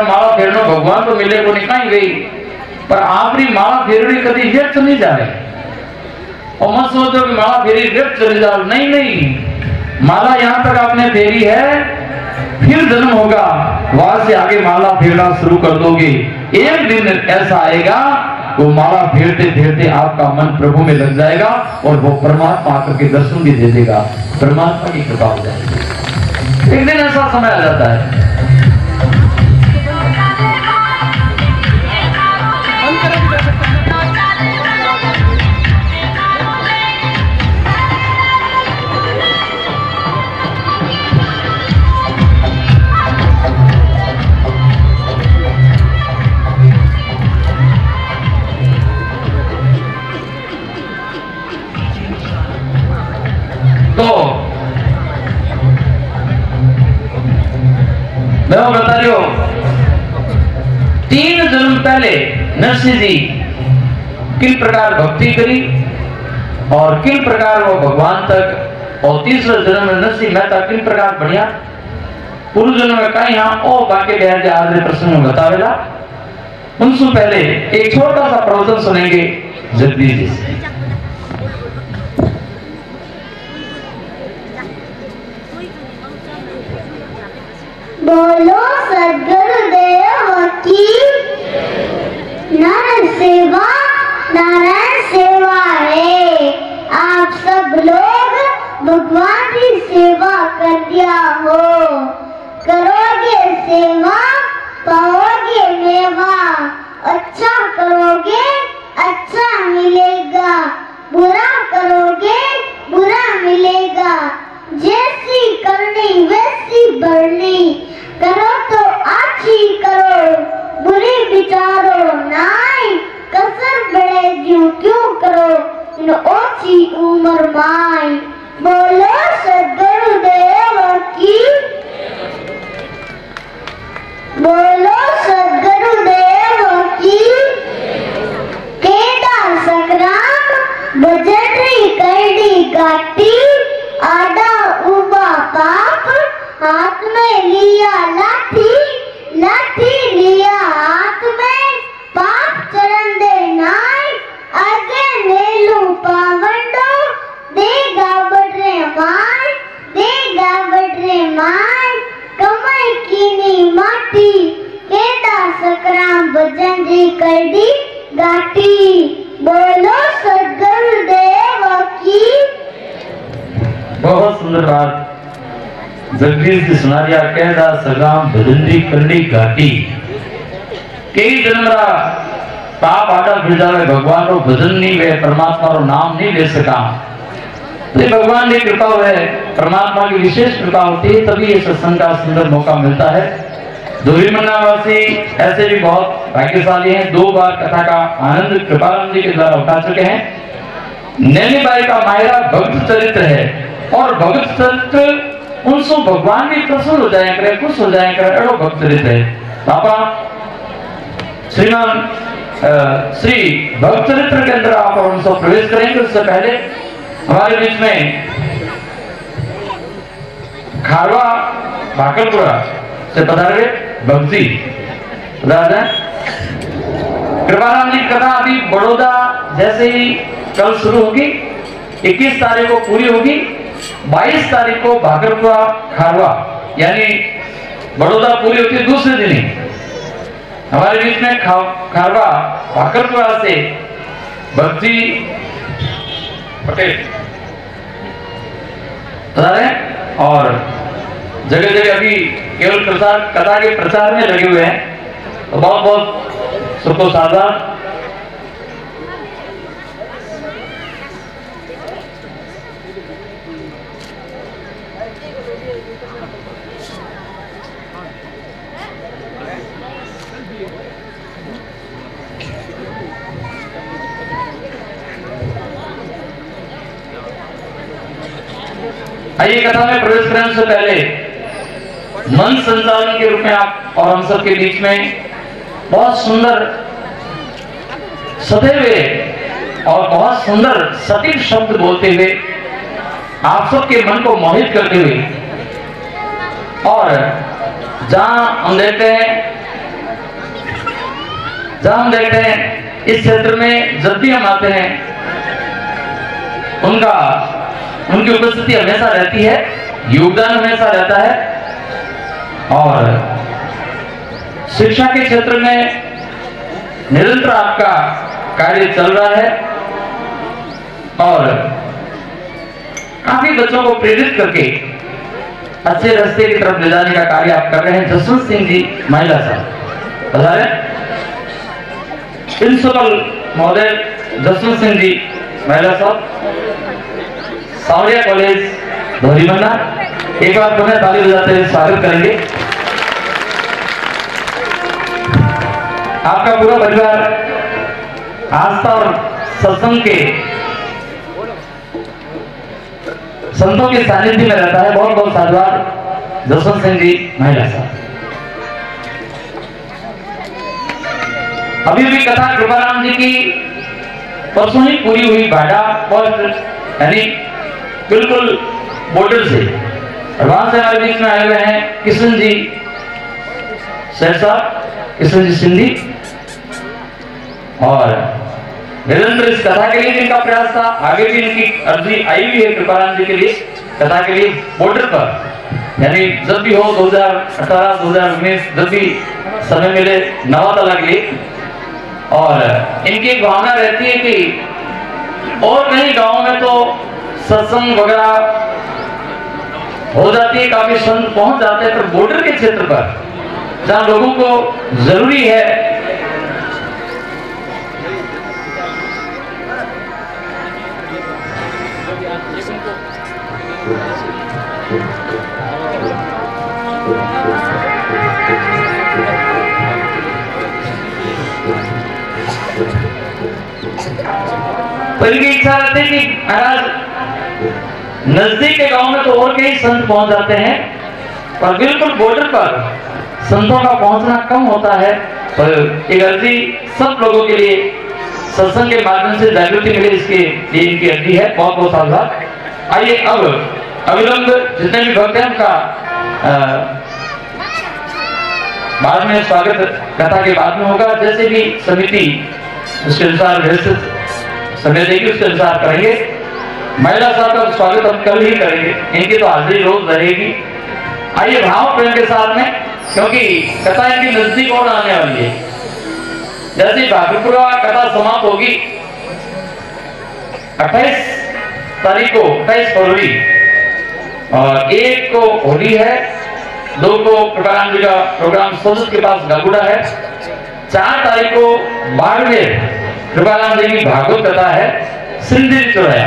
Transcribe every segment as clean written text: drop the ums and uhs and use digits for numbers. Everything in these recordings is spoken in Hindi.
माला फेरनो भगवान तो मिले को नहीं कहीं गई, पर आपरी माला फेरनी कभी व्यर्थ नहीं जाए। और मत सोचो कि माला फेरी व्यर्थ चली जाओ, नहीं नहीं, माला यहाँ तक आपने फेरी है, फिर जन्म होगा, वहां से आगे माला फेरना शुरू कर दोगे। एक दिन ऐसा आएगा वो माला फेरते फेरते आपका मन प्रभु में लग जाएगा और वो परमात्मा आकर के दर्शन भी दे देगा, परमात्मा की कृपा हो जाएगी। एक दिन ऐसा समय आ जाता है। तो मैं वो बता रही हूं, 3 जन्म पहले नरसिंह जी किन प्रकार भक्ति करी और किन प्रकार वो भगवान तक, और तीसरा जन्म में नरसिंह मेहता किन प्रकार बढ़िया पूर्व जन्म में कहीं यहाँ ओ बाकी बहर आज प्रसंग में बतावेला। उनसे पहले एक छोटा सा प्रवचन सुनेंगे जगदीश जी से। बोलो सद्गुरुदेव की नर सेवा नारायण सेवा है। आप सब लोग भगवान की सेवा कर दिया हो, करोगे सेवा पाओगे मेवा, अच्छा करोगे अच्छा मिलेगा, बुरा करोगे बुरा मिलेगा, जैसी करनी वैसी भरनी, करो तो अच्छी करो बुरी विचारो नाई, कसर बड़े जीव क्यों करो इन ओछी उम्र माई। बोलो सद्गुरुदेव की, बोलो सद्गुरुदेव की। केडा संग्राम बजरी करडी गाटी, आडा उबा पाप हाथ में लिया लाठी, लाठी लिया हाथ में पाप चरण दे नाय, आगे नेलू पावंडो देगा बड़े माय, देगा बड़े माय, कमाई कीनी माटी, केदा सकराम भजन जी करडी गाटी। बोलो सद्गुरुदेव की। बहुत सुंदर बात जगदीश जी सुना दिया। कहदा सगाम भजनदी करनी घाटी, कई जन्मरा पाप आटा फिर जावे, भगवान रो भजन नहीं वे, परमात्मा रो नाम नहीं ले सका। तो भगवान की कृपा है, परमात्मा की विशेष कृपा होती है, तभी ये सत्संग का सुंदर मौका मिलता है। धूरीमन्ना वासी ऐसे भी बहुत भाग्यशाली हैं, 2 बार कथा का आनंद कृपानंद जी के द्वारा उठा चुके हैं। नैनीबाई का मायरा भक्त चरित्र है, और भक्त चरित्र उनसे भगवान भी प्रसन्न हो जाए करे, खुश हो जाए करे, एड़ो भक्त चरित्र है। पापा श्रीमान श्री भक्त चरित्र के अंदर आप उनसे प्रवेश करेंगे। उससे पहले हमारे बीच में खारवा भाकलपुरा से पधारे भक्ति राजा कृपानंद जी कथा अभी बड़ौदा जैसे ही कल शुरू होगी, 21 तारीख को पूरी होगी, 22 तारीख को भागलपुरा खारवा यानी बड़ौदा पूरी होती है दूसरे दिन ही। हमारे बीच में खारवा भागलपुरा से भक्ति पटेल और जगह जगह अभी केवल प्रचार कथा के प्रचार में लगे हुए हैं, तो बहुत बहुत सबको सावधान। आइए कथा में प्रवेश करने से पहले मन संचालन के रूप में आप और हम सब के बीच में बहुत सुंदर सधे हुए और बहुत सुंदर सटीक शब्द बोलते हुए आप सबके मन को मोहित करते हुए, और जहां हम देखते हैं जहां हम देखते हैं इस क्षेत्र में जब भी हम आते हैं उनकी उपस्थिति हमेशा रहती है, योगदान हमेशा रहता है और शिक्षा के क्षेत्र में निरंतर आपका कार्य चल रहा है और काफी बच्चों को प्रेरित करके अच्छे रास्ते की तरफ ले जाने का कार्य आप कर रहे हैं। जसवंत सिंह जी महिला साहब बता रहे, प्रिंसिपल महोदय जसवंत सिंह जी महिला साहब, सावरिया कॉलेज धोरीमन्ना, एक बार पुनः ताली बजाते हुए स्वागत करेंगे। आपका पूरा परिवार आस्था और सत्संग के संतों के सानिध्य में रहता है। बहुत बहुत साधुवाद जसवंत सिंह जी महिला साहब। अभी भी कथा कृपाराम जी की परसों ही पूरी हुई भाड़ा पोस्ट यानी बिल्कुल बॉर्डर से, और वहां से हमारे बीच में आए हुए हैं किशन जी शेर साहब, किशन जी सिंधी, और निरंतर इस कथा के लिए इनका प्रयास था। आगे भी इनकी अर्जी आई हुई है कृपाराम जी के लिए कथा के लिए बॉर्डर पर, यानी जब भी हो 2018 2019 जब भी समय मिले नवातला के लिए। और इनकी एक भावना रहती है कि और कहीं गांव में तो सत्संग वगैरह हो जाती है, काफी संत पहुंच जाते हैं, पर बॉर्डर के क्षेत्र पर जहां लोगों को जरूरी है तो इनकी इच्छा रहती है कि महाराज नजदीक के गांव में तो और कई संत पहुंच जाते हैं, पर बिल्कुल बॉर्डर पर संतों का पहुंचना कम होता है। पर एक अर्जी सब लोगों के लिए सत्संग के माध्यम से जागृति मिले, इसके लिए इनकी अर्जी है। बहुत बहुत धन्यवाद। आइए अब अविलंब जितने भी भक्त हैं उनका बाद में स्वागत कथा के बाद में होगा। जैसे भी समिति उसके अनुसार व्यवस्थित समय देगी उसके अनुसार करेंगे। महिला साहब का स्वागत हम कल ही करेंगे, इनकी तो हाजिरी रोज रहेगी। आइए भाव प्रेम के साथ में, क्योंकि कथा इनकी नजदीक और आने वाली है। जैसे भागपुरा कथा समाप्त होगी 28 तारीख को, 28 फरवरी, और 1 को होली है, 2 को कृपाराम जी का प्रोग्राम सोजत के पास गागुड़ा है, 4 तारीख को बाड़मेर कृपाराम जी की भागवत कथा है सिंधी चौराया।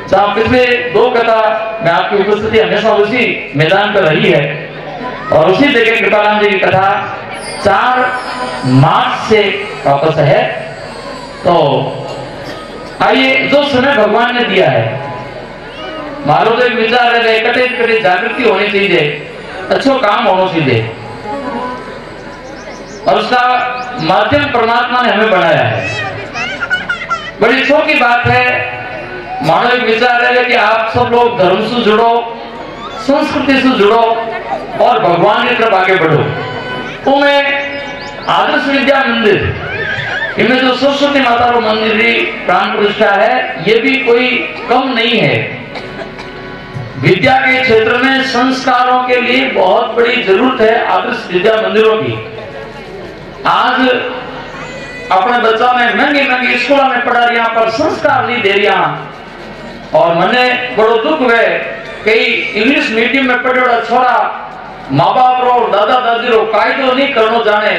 जहां पिछले 2 कथा में आपकी उपस्थिति हमेशा उसी मैदान पर रही है और उसी जगह कृपाराम जी की कथा 4 मार्च से वापस है। तो आइए, जो समय भगवान ने दिया है, मारो तो एक विचार है, इकट्ठे जागृति होनी चाहिए, अच्छो काम होना चाहिए, और उसका माध्यम परमात्मा ने हमें बनाया है। बड़ी शोक की बात है, मानो एक विचार है कि आप सब लोग धर्म से जुड़ो, संस्कृति से जुड़ो और भगवान की तरफ आगे बढ़ो। तो मैं आदर्श विद्या मंदिर, इनमें जो सरस्वती माता का मंदिर की प्राण प्रतिष्ठा है, ये भी कोई कम नहीं है। विद्या के क्षेत्र में संस्कारों के लिए बहुत बड़ी जरूरत है आदर्श विद्या मंदिरों की। आज अपने बच्चा में महंगी महंगी स्कूलों में पढ़ा रही, पर संस्कार नहीं दे रही। और मने बड़ो दुख हुए, कई इंग्लिश मीडियम में पढ़ेड़ा छोरा माँ बाप रो दादा दादी रो कायदो नहीं करनो जाने,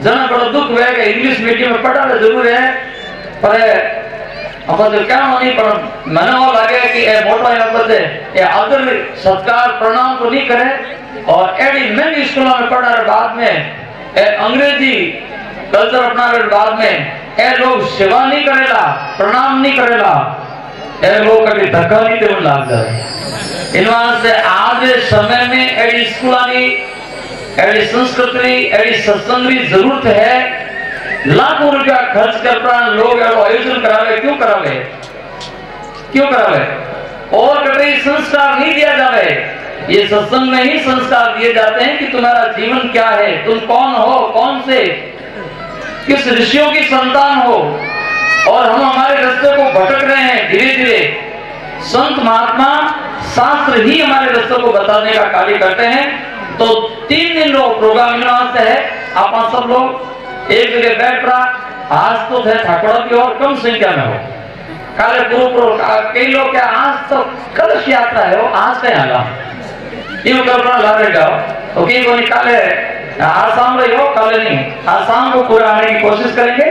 जना बड़ो दुख हुए कि इंग्लिश मीडियम में पढ़ा जरूर है, पर अब क्या नहीं, पर मैंने वो लगे कि ए मोटा बच्चे ये आदर सत्कार प्रणाम तो नहीं करे, और एडी महंगी स्कूलों में पढ़ा बाद में अंग्रेजी कल्चर अपना बाद में ए लोग सेवा नहीं करेला, प्रणाम नहीं करेला, ए लोग कभी धक्का नहीं देने लग जाए। इन से आज समय में एडी स्कूलानी, एडी संस्कृति, एडी सत्संग की जरूरत है। लाखों रुपया खर्च कर लोग आयोजन करावे, क्यों करावे, क्यों करावे, और कभी संस्कार नहीं दिया जावे। ये सत्संग में ही संस्कार दिए जाते हैं कि तुम्हारा जीवन क्या है, तुम कौन हो, कौन से किस ऋषियों की संतान हो और हम हमारे रास्ते को भटक रहे हैं धीरे धीरे, संत महात्मा शास्त्र ही हमारे रास्ते को बताने का कार्य करते हैं। तो 3 दिन प्रोग्राम है, आप सब लोग एक जगह बैठ रहा, आज तो थे ठाकुर की और कम संख्या में हो, काले गुरु कई लोग क्या आज तो कलश यात्रा है वो आज का यहाँ यूं करना ला रहे जाओ तो कई को निकाले आसाम रही हो, कल नहीं आसाम को पूरा आने की कोशिश करेंगे,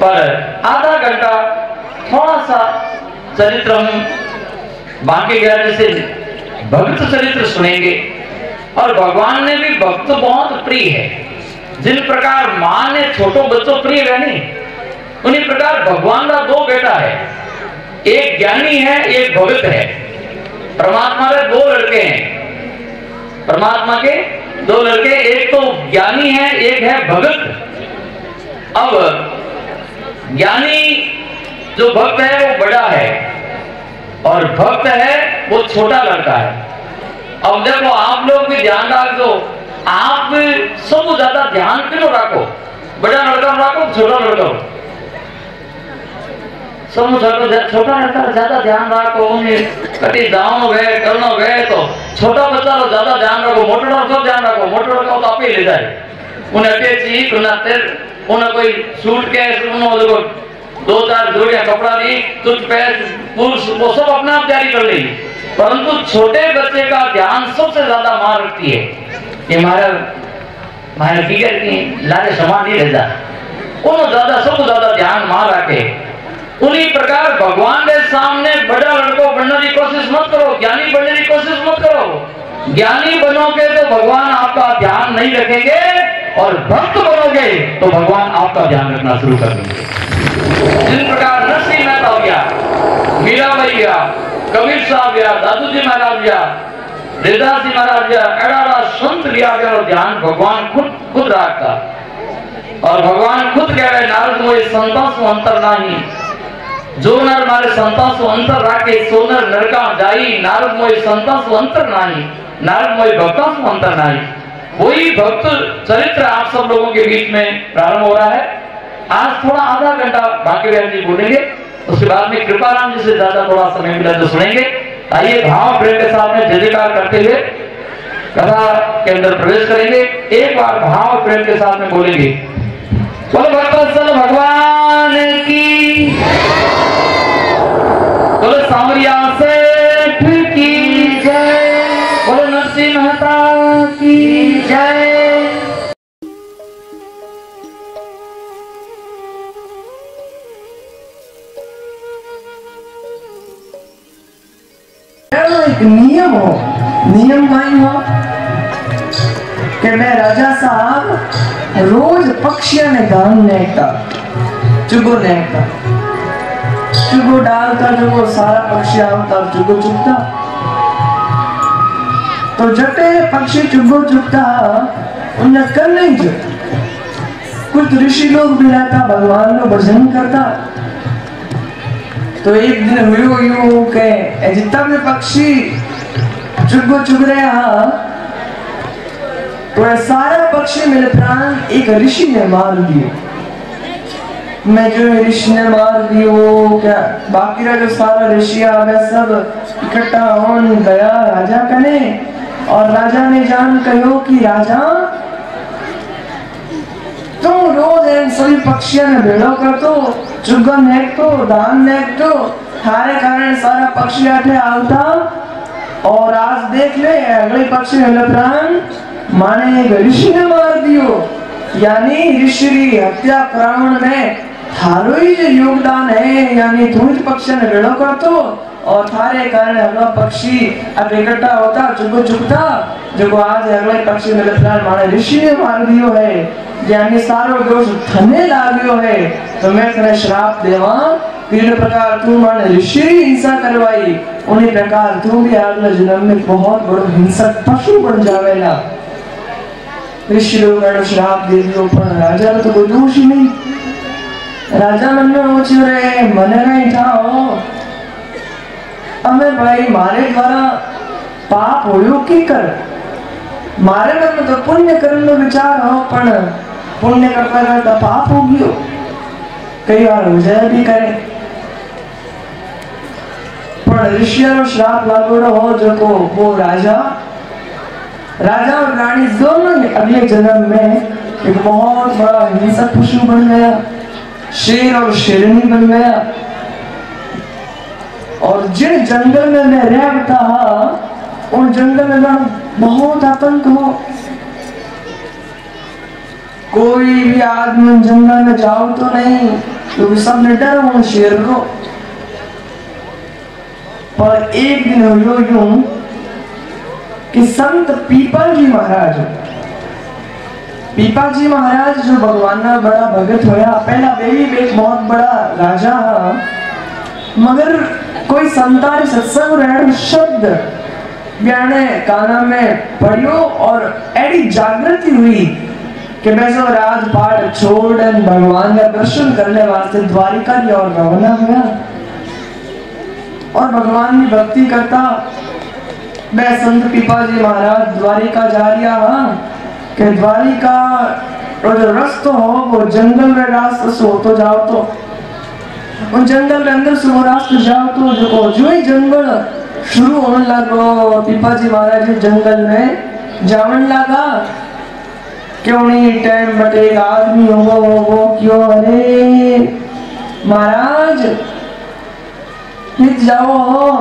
पर आधा घंटा थोड़ा सा चरित्र हम बाकी ज्ञान से भक्त चरित्र सुनेंगे। और भगवान ने भी भक्त बहुत प्रिय है, जिन प्रकार मां ने छोटो बच्चों प्रिय है नहीं, उन्हीं प्रकार भगवान का 2 बेटा है, एक ज्ञानी है एक भगत है। परमात्मा के 2 लड़के हैं, परमात्मा के 2 लड़के, एक तो ज्ञानी है एक है भगत। अब ज्ञानी जो भक्त है वो बड़ा है और भक्त है वो छोटा लड़का है। अब देखो आप लोग भी ध्यान रख दो, आप सब ज्यादा ध्यान क्यों रखो, बड़ा लड़का रखो छोटा लड़का हो, सब छोटा लड़का ज्यादा ध्यान रखो, उन्हें कटी जाओ गए करना गए तो छोटा बच्चा तो ज्यादा ध्यान रखो, मोटा लड़का ध्यान रखो, मोटा लड़का तो आप ही ले जाए, उन्हें अटैची उन्हें कोई सूट केस, उन्होंने 2-4 जोड़ियां कपड़ा दी, टूथपेस्ट वो सब अपने आप तैयारी कर लेगी, परंतु छोटे बच्चे का ध्यान सबसे ज्यादा मां रखती है। ये हमारे फिगर की लारे समाधि रहता, उन्होंने ज्यादा सबको ज्यादा ध्यान मां रखे। उन्हीं प्रकार भगवान के सामने बड़ा लड़को बनने की कोशिश मत करो, ज्ञानी बनने की कोशिश मत करो। ज्ञानी बनोगे तो भगवान आपका ध्यान नहीं रखेंगे और भक्त बनोगे तो भगवान आपका ध्यान रखना शुरू कर देंगे। जिस प्रकार नरसिंह मेहता हो गया, मीराबाई गया, कबीर साहब गया, दादू जी महाराज गया, देवदास जी महाराज गया, एडारा संत लिया गया और ध्यान भगवान खुद रखता। और भगवान खुद कह रहे नारद मोहि संता सु अंतर नाही, जो नर मारे संता सु अंतर राखे सो नर नरका जाई, नारद मोहि संता सु अंतर नाही, नारद मोहि भक्ता सु अंतर नाही। वही भक्त चरित्र आप सब लोगों के बीच में प्रारंभ हो रहा है। आज थोड़ा आधा घंटा बाकी जी बोलेंगे, उसके बाद में कृपाराम जी से ज्यादा थोड़ा समय मिला तो सुनेंगे। आइए भाव प्रेम के साथ में जय जयकार करते हुए कथा के अंदर प्रवेश करेंगे। एक बार भाव प्रेम के साथ में बोलेंगे, बोलो भक्तवत्सल भगवान की, बोलो सांवरिया सेठ की जय, बोलो नरसिंह मेहता की जय। एक नियम हो, नियम नहीं हो कि मैं राजा साहब रोज पक्षियों ने दान नेकता, चुगो नेकता, चुगो डालता, जो सारा पक्षी आवता चुगो चुगता, तो जटे पक्षी चुगो चुगता उन्हें कर नहीं जो। कुछ ऋषि लोग भी रहता भगवान को भजन करता, तो एक दिन हुई यूं के जितना भी पक्षी चुग चुग रहा तो सारा पक्षी मेरे प्राण एक ऋषि ने मार दिए। मैं जो ऋषि ने मार दिए वो क्या बाकी रहा जो सारा ऋषि वह सब इकट्ठा हो गया राजा कने, और राजा ने जान कहो कि राजा तुम रोज इन सभी पक्षियों ने भेड़ो कर तो चुगन नेक तो दान नेक तो थारे कारण सारा पक्षी आठे आवता, और आज देख ले अगले पक्षी मेरे प्राण माने एक ऋषि ने मार दियो, यानी ऋषि की हत्या करावन में थारो ही जो योगदान है, यानी तुम पक्षी ने भेड़ो कर तो और थारे कारण अगला पक्षी अब इकट्ठा होता चुगो चुगता, जो आज अगले पक्षी मेरे प्राण माने ऋषि ने मार दियो है, यानी सारो दोष थने लाग्यो है। तो मैं तेरे श्राप देवा, तीन प्रकार तू माने ऋषि हिंसा करवाई, उन्हीं प्रकार तू भी अगले जन्म में बहुत बड़ो हिंसक पशु बन जावेला। ऋषि लोग श्राप दे दियो, पर राजा तो कोई दोष ही नहीं। राजा मन में वो चीज रहे मन नहीं था हो, अमे भाई मारे द्वारा पाप होयो की कर, मारे मन में तो पुण्य करने विचार हो, पण पुण्य करता करता पाप हो गयो, कई बार विजय भी करे, पर ऋषियों श्राप लागोड़ो हो जो को वो राजा और रानी दोनों ही अगले जन्म में एक बहुत बड़ा हिंसक पशु बन गया, शेर और शेरनी बन गया। और जिन जंगल में मैं रहता उन जंगल में बहुत आतंक हो, कोई भी आदमी जंगल में जाओ तो नहीं, क्योंकि सब ने डर उन शेर को। पर एक दिन हो यूं कि संत पीपल जी महाराज जो भगवान ना बड़ा भगत होया, पहला बेबी भी एक बहुत बड़ा राजा हा, मगर कोई संतारी सत्संग रहन शब्द ज्ञाने काना में पढ़ियो और एडी जागृति हुई कि मैं जो राजपाट छोड़ भगवान का दर्शन करने वास्ते द्वारिका की ओर रवाना हुआ और भगवान की भक्ति करता। मैं संत पीपाजी महाराज द्वारिका जा रहा कि द्वारिका जो रास्ता हो वो जंगल में रास्ता से होतो जाओ तो उन जंगल के अंदर से वो रास्ते जाओ तो जो ही जंगल शुरू होने लगो, पीपाजी महाराज जंगल में जावन लगा। क्यों नहीं टाइम बटे एक आदमी होगा वो क्यों, अरे महाराज हित जाओ हो।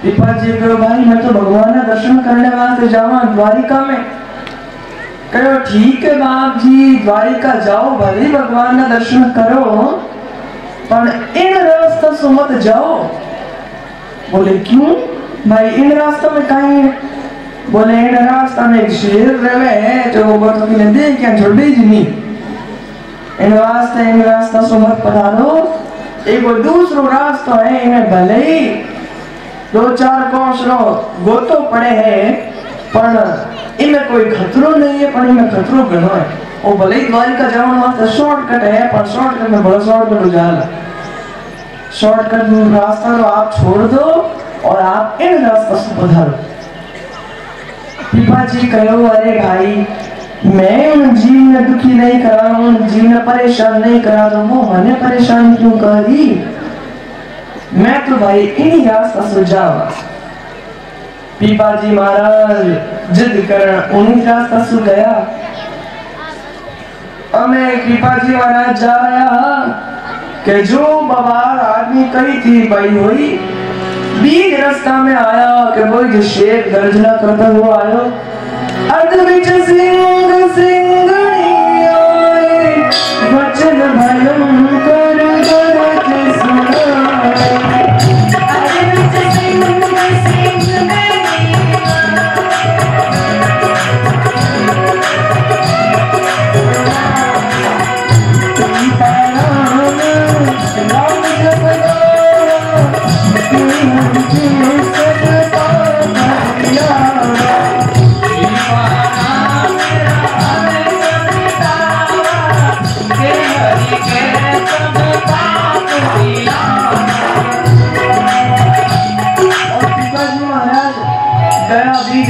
पीपाजी कहो भाई मैं तो भगवान का दर्शन करने वास्ते जावा द्वारिका में। कहो ठीक है बाप जी द्वारिका जाओ, भले भगवान का दर्शन करो, पर इन रास्ता से मत जाओ। बोले क्यों भाई इन रास्ता में कहीं? बोले इन रास्ता में एक शेर रहे है जो बतो की नदी क्या छोड़ी नहीं, इन रास्ता से मत पधारो। एक वो दूसरो रास्ता है, इन्हें भले ही 2-4 कोसरो गोतो पड़े है, पर इनमें कोई खतरो नहीं है, पर इनमें खतरो घणो है। वो भले ही द्वारिका जाने वास्ते शॉर्टकट है, पर शॉर्टकट में बड़ा शॉर्टकट हो जाला। शॉर्टकट रास्ता तो आप छोड़ दो और आप इन रास्ता से पधारो। पीपाजी कहो अरे भाई मैं उन जीव ने दुखी नहीं करा, उन जीव ने परेशान नहीं करा, तो वो मैंने परेशान क्यों करी? मैं तो भाई इन्हीं रास्ता से जावा। पीपाजी महाराज जिद कर उन्हीं रास्ता से गया। हमें पीपाजी महाराज जा रहा कि जो बवाल आदमी कही थी भाई हुई, बीच रास्ता में आया कि वो जो शेर गर्जना करता हुआ आयो। अर्ध विच सिंह सिंगनी आए, वचन भयंकर गरज सुनाए। अर्ध विच सिंह सिंगनी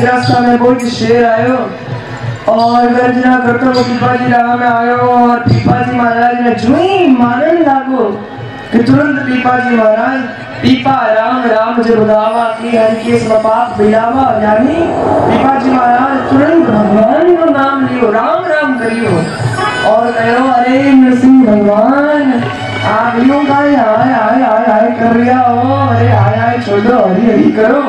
रास्ता में कोई शेर आयो और गर्जना करते वो पीपाजी राह में आयो और पीपाजी महाराज ने जुई मारने लागो कि तुरंत पीपाजी महाराज पीपा राम राम जब दावा की हर के पाप बिलावा, यानी पीपाजी महाराज तुरंत भगवान का नाम लियो, राम राम करियो और कहो अरे नरसिंह भगवान आप यूं आए आए आए आए आए कर रिया हो, अरे आए आए छोड़ो हरी हरी करो,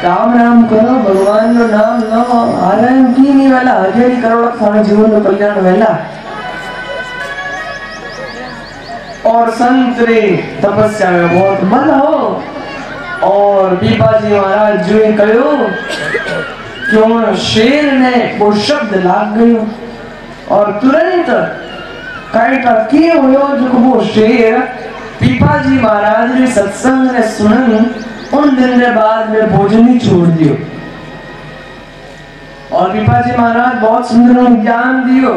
राम राम करो, भगवान नो नाम लो, आराम की नहीं वाला हरी करो, सारा जीवन में कल्याण वेला। और संत रे तपस्या में बहुत बल हो और पीपाजी महाराज जो कहो क्यों शेर ने वो शब्द लाग गयो और तुरंत कायटा किए हुए जो वो शेर पीपाजी महाराज ने सत्संग ने सुनन उन दिन के बाद में भोजन ही छोड़ दियो और पीपाजी महाराज बहुत सुंदर ज्ञान दियो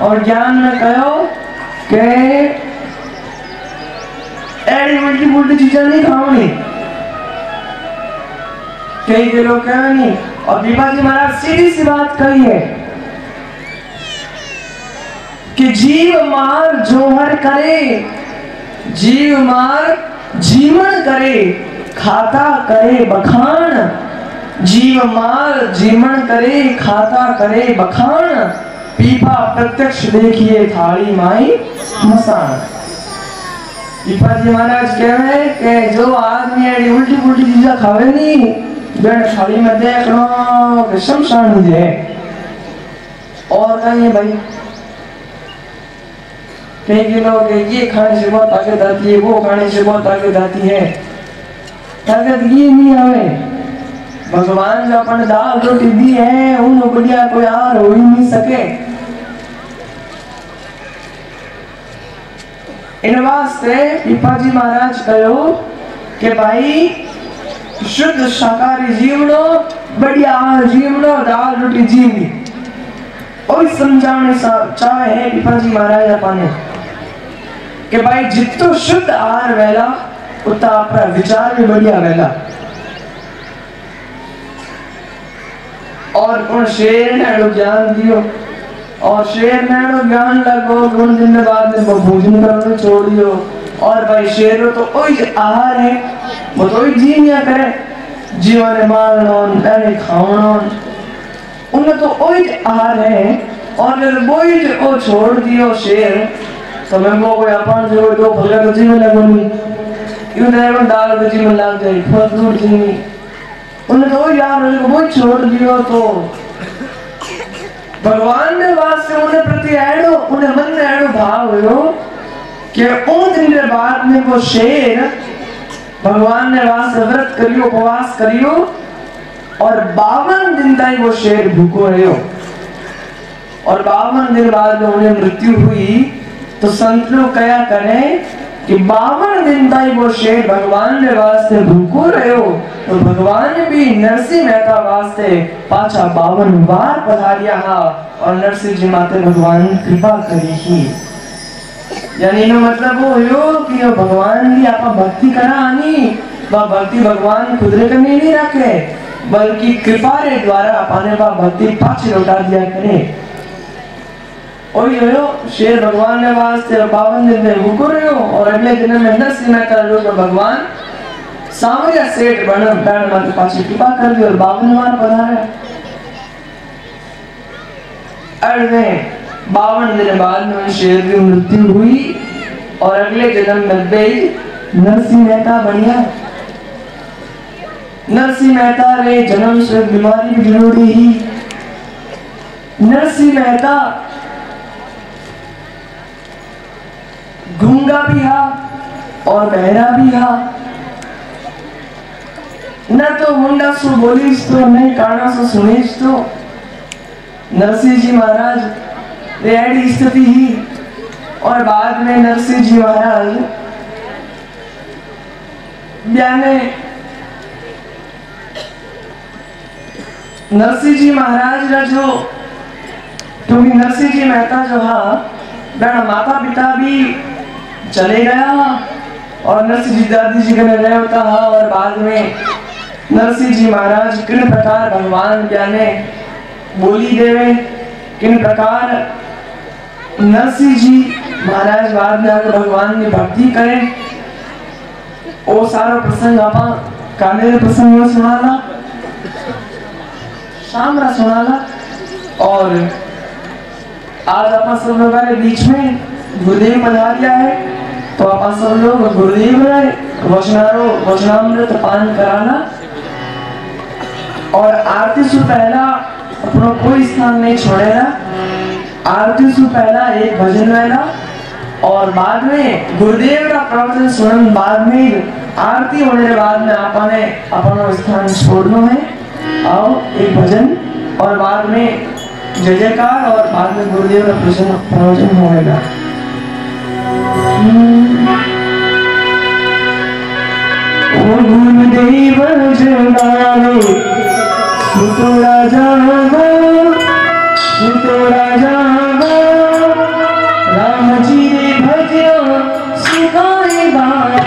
और ज्ञान में कहो के एडी उल्टी पुल्टी चीजें नहीं खाओनी, कई के लोग कहे नहीं। और पीपाजी महाराज सीधी सी बात कही है कि जीव मार जोहर करे, जीव मार जीवन करे, खाता करे बखान। जीव मार जीवन करे, खाता करे बखान। पीपा प्रत्यक्ष देखिए थाली माई मसान। पीपा जी महाराज कह रहे कि जो आदमी ऐसी उल्टी पुल्टी चीजें खावे नहीं, बेड थाली में देख लो कि शमशान है। और कहीं भाई कहीं के लोग ये खाने से बहुत ताकत आती है, वो खाने से बहुत ताकत आती है। ताकत ये नहीं हमें भगवान जो अपन दाल रोटी दी है उन बढ़िया कोई और हो ही नहीं सके। इन वास्ते पीपाजी महाराज कहो कि भाई शुद्ध शाकाहारी जीवनो, बढ़िया आहार जीवनो, दाल रोटी जीवनी। और समझाने चाहे है पीपाजी महाराज अपने कि भाई जितो शुद्ध आहार वेला उतना अपना विचार भी बढ़िया वेला। और उन शेर ने ज्ञान दियो, और शेर ने ज्ञान लगो उन दिन बाद में भोजन करने छोड़ दियो। और भाई शेर तो वही आहार है, वो तो वही जीनिया करे, जीवन मारनो पहले खाओ, उन्हें तो वही आहार है। और जब वही वो छोड़ दियो शेर तो मैं वो कोई अपन जो दो भगत तो जीवन लगो नहीं, यूं नहीं दाल तो जीवन लग जाए, फल फ्रूट जीनी। उन्हें तो यार वो छोड़ दियो तो भगवान ने वास्ते उन्हें प्रति ऐडो, उन्हें मन में ऐडो भाव हो कि उन दिन के बाद में वो शेर भगवान ने वास्ते व्रत करियो, उपवास करियो, और 52 दिन तक वो शेर भूखो रहो। और 52 दिन बाद में उन्हें मृत्यु हुई तो संत लोग क्या करें कि 52 दिन तक वो शेर भगवान ने वास्ते भूखो रहो। तो भगवान भी नरसिंह मेहता वास्ते पाछा 52 बार पधारिया हा, और नरसिंह जी माते भगवान कृपा करी ही। यानी नो मतलब वो हो कि भगवान की आप भक्ति करा आनी, वह भक्ति भगवान खुदरे करनी नहीं रखे, बल्कि कृपा रे द्वारा अपने बा भक्ति पाछे लौटा दिया करे। और यो शेर भगवान ने वास्ते 52 दिन में भूखो रहो, और अगले दिन में नरसिंह मेहता जो भगवान सामरिया सेठ बन बैठ मत पाछे कृपा कर दी और 52 बार पधारे। अरे 52 दिन बाद में शेर की मृत्यु हुई, और अगले जन्म में भी नरसिंह मेहता बनिया। नरसिंह मेहता रे जन्म से बीमारी भी जरूरी ही। नरसिंह मेहता गूंगा भी हा और बहरा भी हा, न तो मुंडा सो बोलीस तो नहीं काना सो सुनीस तो। नरसिंह जी महाराज रेडी स्थिति ही, और बाद में नरसिंह जी महाराज ब्याने नरसिंह जी महाराज का जो, क्योंकि नरसिंह जी मेहता जो हा बेड़ा माता पिता भी चले गया, और नरसिंह जी दादी जी का निर्णय होता है। और बाद में नरसिंह जी महाराज किन प्रकार भगवान ज्ञाने बोली देवे, किन प्रकार नरसिंह जी महाराज बाद में आकर भगवान की भक्ति करें, वो सारा प्रसंग आप काले प्रसंग में सुनाला, सामरा सुनाला। और आज आप सब लोगों के बीच में गुरुदेव पधारिया है, तो आप सब लोग गुरुदेव वचनामृत पान कराना। और आरती से पहला अपना कोई स्थान नहीं छोड़ेगा, आरती से पहला एक भजन रहना, और बाद में गुरुदेव का प्रवचन सुनने बाद में आरती होने के बाद में आपने अपना स्थान छोड़ना है। आओ एक भजन, और बाद में जय जयकार, और बाद में गुरुदेव का प्रवचन होगा। ओ गुरुदेव जगावे सुतोड़ा जागा, सुतोड़ा जागा, राम जी रे भजो सुखाए बाबा।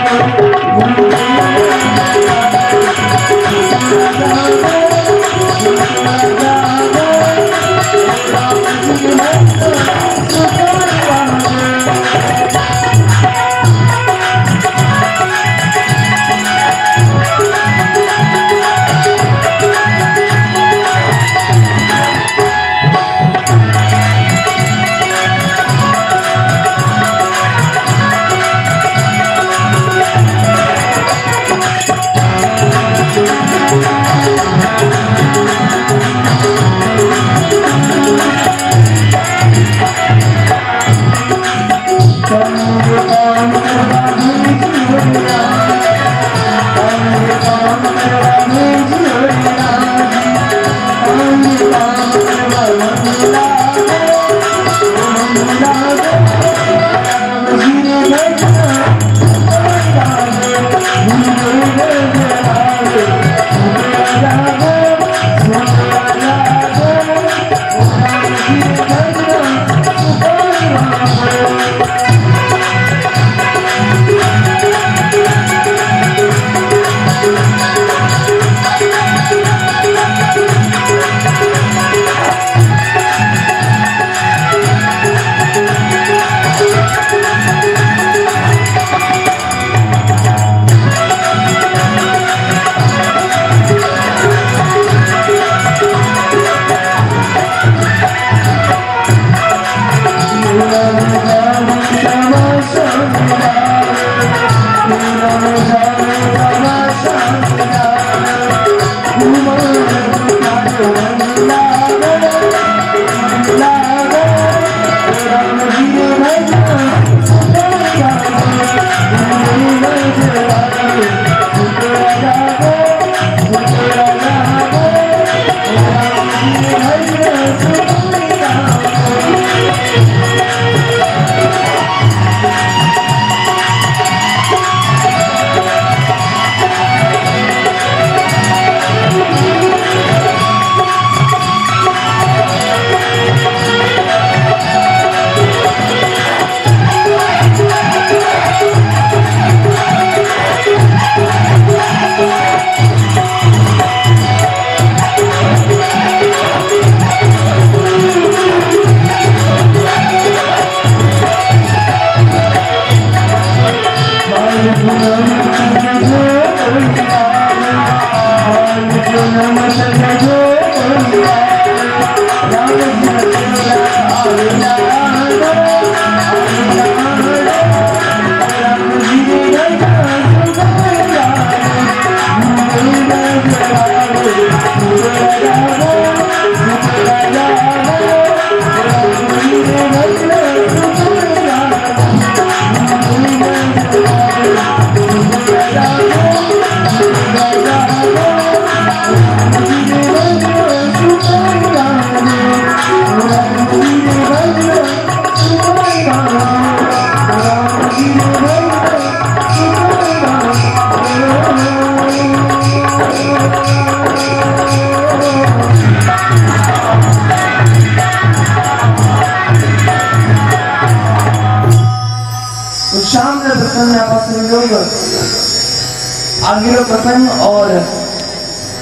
आगे प्रसंग और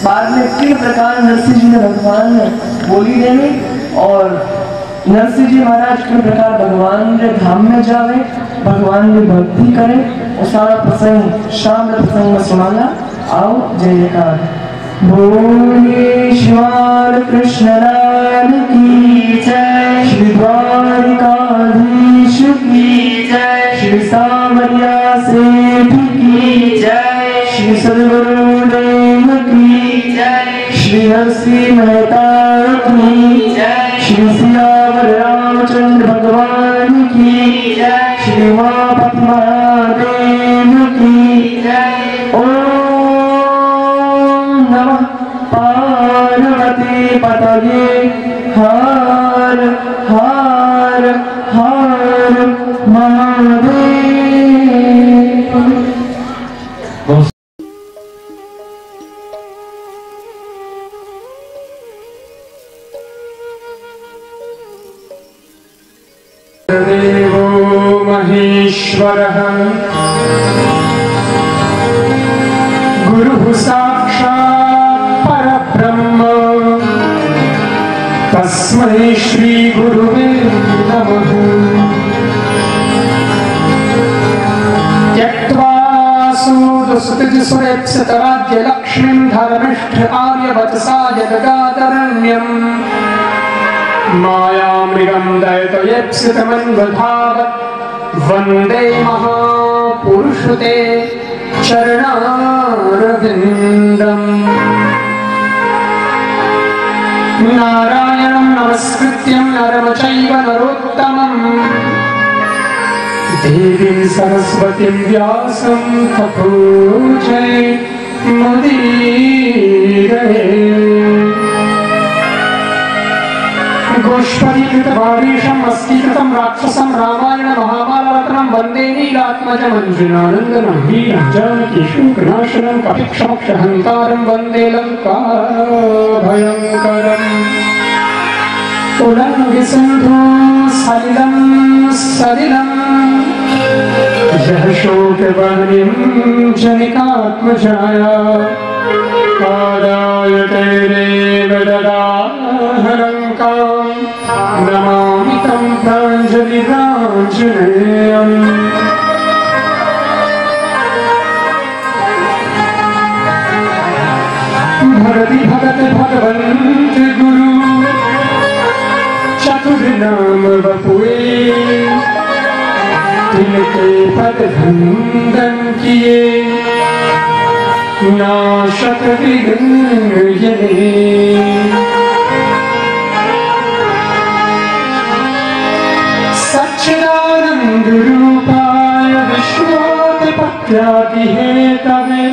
बाद में किन प्रकार नरसिंह जी ने भगवान बोली देने और नरसिंह जी महाराज किन प्रकार भगवान के धाम में जावे, भगवान की भक्ति करे, और सारा प्रसंग शाम के प्रसंग में सुनाना। आओ जय जयकार बोले श्री कृष्ण लाल की जय, श्री द्वारिकाधीश की जय, श्री सावरिया सेठ की जय, श्री सद्गुरुदेव की जय, श्री नरसिंह मेहता की जय, श्री सियावर रामचंद्र भगवान की जय, श्री उमापति महादेव की जय। ओम नमः पार्वती पतये हर हर हर महादेव। देवो महेश्वरः गुरुः साक्षात् परब्रह्म तस्मै श्री गुरुवे नमः। त्यक्त्वा सूदसुतजिसुरेप्सितराज्यलक्ष्मीं धर्मिष्ठ आर्यवचसा जगदादरण्यम् मायामृगं दयतयप्सितमन्वधावत् वन्दे महापुरुषते चरणारविन्दम्। नारायणं नमस्कृत्यं नरं चैव नरोत्तमं देवीं सरस्वतीं व्यासं ततो जयमुदीरये। गोष्पदीकृतवारीशम् अस्तीकृतं राक्षसं रामायण महाभारतं वन्दे नीलात्मजमञ्जुनानन्दनं वीरं जानकीशोकनाशनं कपिक्षमक्षहङ्कारं वन्दे लङ्काभयङ्करम्। उल्लङ्घ्यसिन्धु सलिलं सलिलं यशोकवह्निं जनिकात्मजाया कादाय तैरेव ददाहरङ्कां नमामि तं प्राञ्जलिराञ्जनेयम्। भगति भगत भगवन्त गुरु चतुर्नाम बपुए तिनके पद धंदन किए नाशक विघ्न यने। सच्चिदानंद रूपाय विश्वोत्पत्त्यादि हेतवे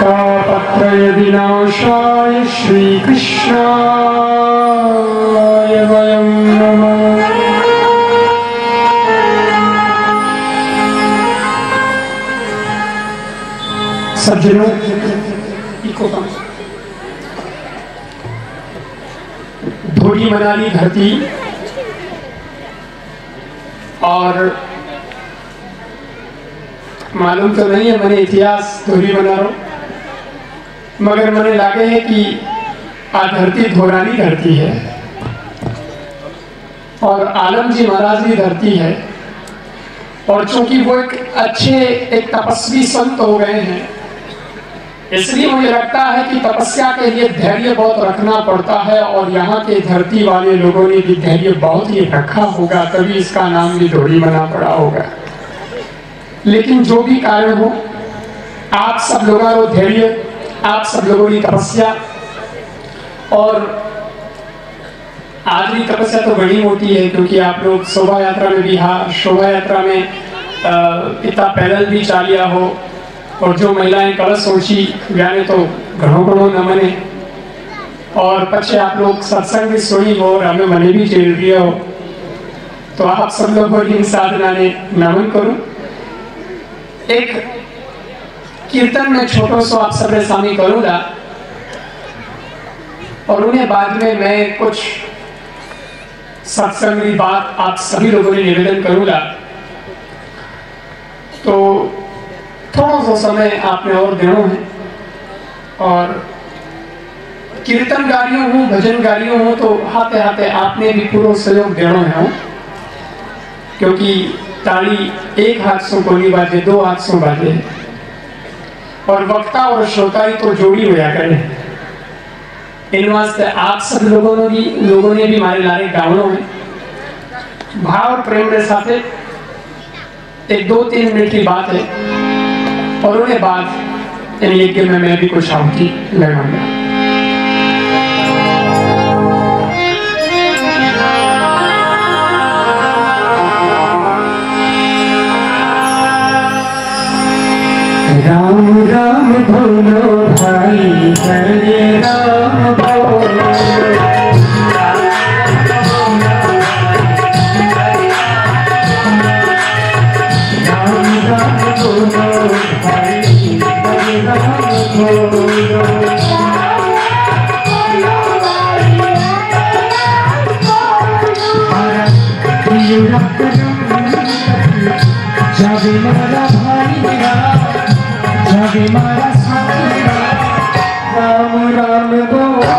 तापत्रय विनाशाय श्री कृष्णाय वयं नमः। सज्जनों, धोड़ी मनाली धरती और मालूम तो नहीं है मैंने इतिहास धोरी बना रहा, मगर मैंने लागे है कि आ धरती धोरानी धरती है और आलम जी महाराज की धरती है। और चूंकि वो एक तपस्वी संत हो गए हैं, इसलिए मुझे लगता है कि तपस्या के लिए धैर्य बहुत रखना पड़ता है और यहाँ के धरती वाले लोगों ने भी धैर्य बहुत ही रखा होगा, तभी इसका नाम भी धोड़ी बना पड़ा होगा। लेकिन जो भी कारण हो, आप सब लोगों को धैर्य, आप सब लोगों की तपस्या, और आज की तपस्या तो बड़ी मोटी है क्योंकि आप लोग शोभा यात्रा में भी शोभा यात्रा में इतना पैदल भी चालिया हो, और जो महिलाएं कलश ऊंची व्याने तो घणो घणो नमन है, और पछे आप लोग सत्संग भी सुनी हो और हमें मने भी चेल रही हो, तो आप सब लोगों की साधना ने नमन करूं। एक कीर्तन में छोटो सो आप सब सामने करूंगा और उन्हें बाद में मैं कुछ सत्संग की बात आप सभी लोगों ने निवेदन करूंगा। तो थोड़ा सा समय आपने और देना है, और कीर्तन गाड़ियों हूँ, भजन गाड़ियों हूँ, तो हाथे हाथे आपने भी पूरा सहयोग देना है, क्योंकि ताली एक हाथ से कोनी बाजे, दो हाथ से बाजे, और वक्ता और श्रोता ही तो जोड़ी होया करे। इन वास्ते आप सब लोगों ने भी मारे लारे गावनो है, भाव और प्रेम के साथ एक 2-3 मिनट की बात है, और उन्हें बाद इन यज्ञ में मैं भी कुछ आहुति लगाऊंगा। राम राम बोलो भाई, हरे राम बोलो, राम राम बोलो भाई, हरे राम बोलो। जावे मारा भाई मेरा, जावे मारा साथी मेरा, राम राम बोलो।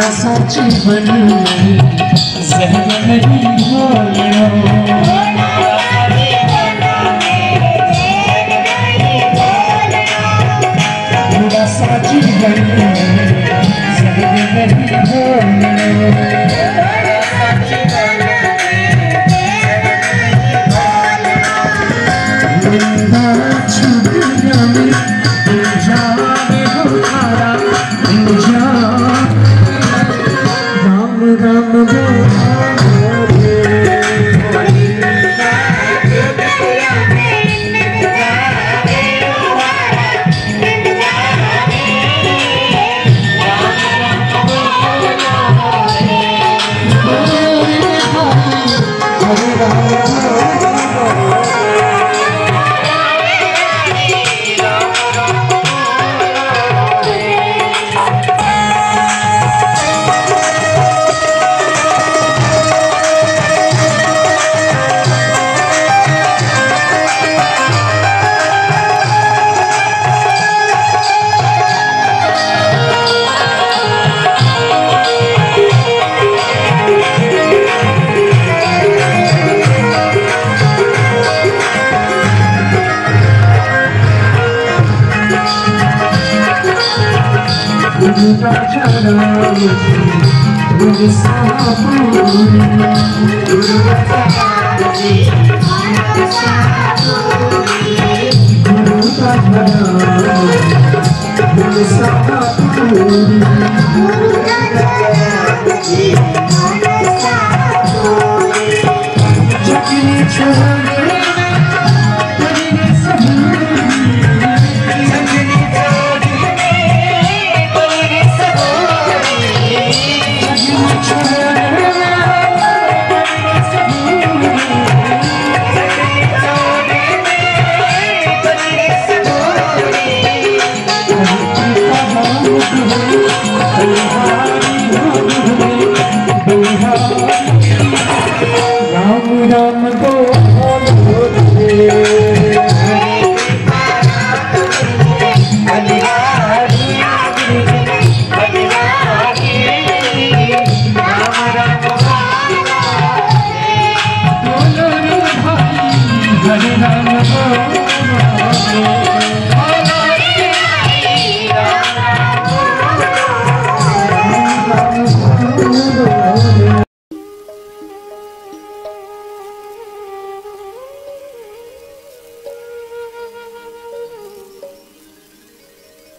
थोड़ा सा जीवन जहर नहीं घोलना, थोड़ा सा जीवन जहर नहीं घोलना।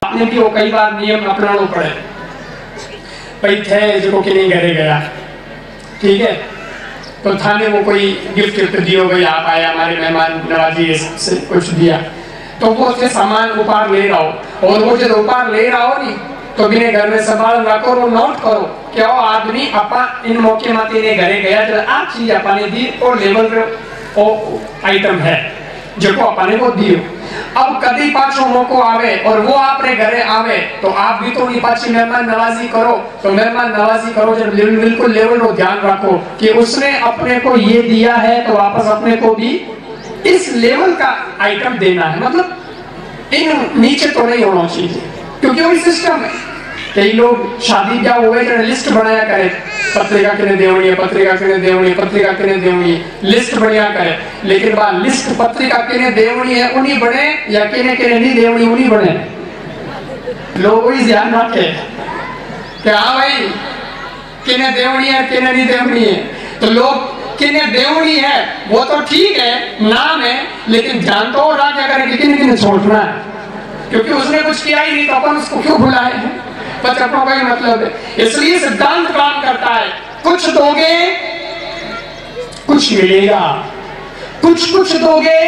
आपने भी वो कई बार नियम अपनाना पड़े भाई थे जो कि नहीं घरे गया, ठीक है, तो थाने वो कोई गिफ्ट गिफ्ट दियो भाई आप आए हमारे मेहमान नवाजी से कुछ दिया, तो वो उसके सामान उपहार ले रहा हो, और वो जब उपहार ले रहा हो नहीं तो बिने घर में संभाल रखो, वो नोट करो क्या वो आदमी अपा इन मौके माते ने घरे गया जो आ चीज अपने दी और लेवल पे ओ आइटम है जो को अपने को दियो। अब कभी पाछो मौको आवे और वो आपने घरे आवे तो आप भी तो पाछी मेहमान नवाजी करो, तो मेहमान नवाजी करो जब बिल्कुल लेवल को ध्यान रखो कि उसने अपने को ये दिया है तो वापस अपने को भी इस लेवल का आइटम देना है, मतलब इन नीचे तो नहीं होना चाहिए, क्योंकि वही सिस्टम है। कई लोग शादी ब्याह हुए तो लिस्ट बनाया करे, पत्रिका किने देवनी है, पत्रिका किने देवनी है, पत्रिका किने देवनी है, लिस्ट बढ़िया करे, लेकिन बात लिस्ट पत्रिका किने देवनी है उन्हीं बने या किने किने नहीं देवनी उन्हीं बने। लोग वही ध्यान रखे कि हाँ भाई किने देवनी है किने नहीं देवनी है, तो लोग किने देवनी है वो तो ठीक है नाम है, लेकिन ध्यान तो रहा क्या करें कि किने किने छोड़ना है, क्योंकि उसने कुछ किया ही नहीं तो अपन उसको क्यों भुलाए हैं, बस अपनों का ही मतलब है। इसलिए सिद्धांत काम करता है, कुछ दोगे कुछ मिलेगा, कुछ कुछ दोगे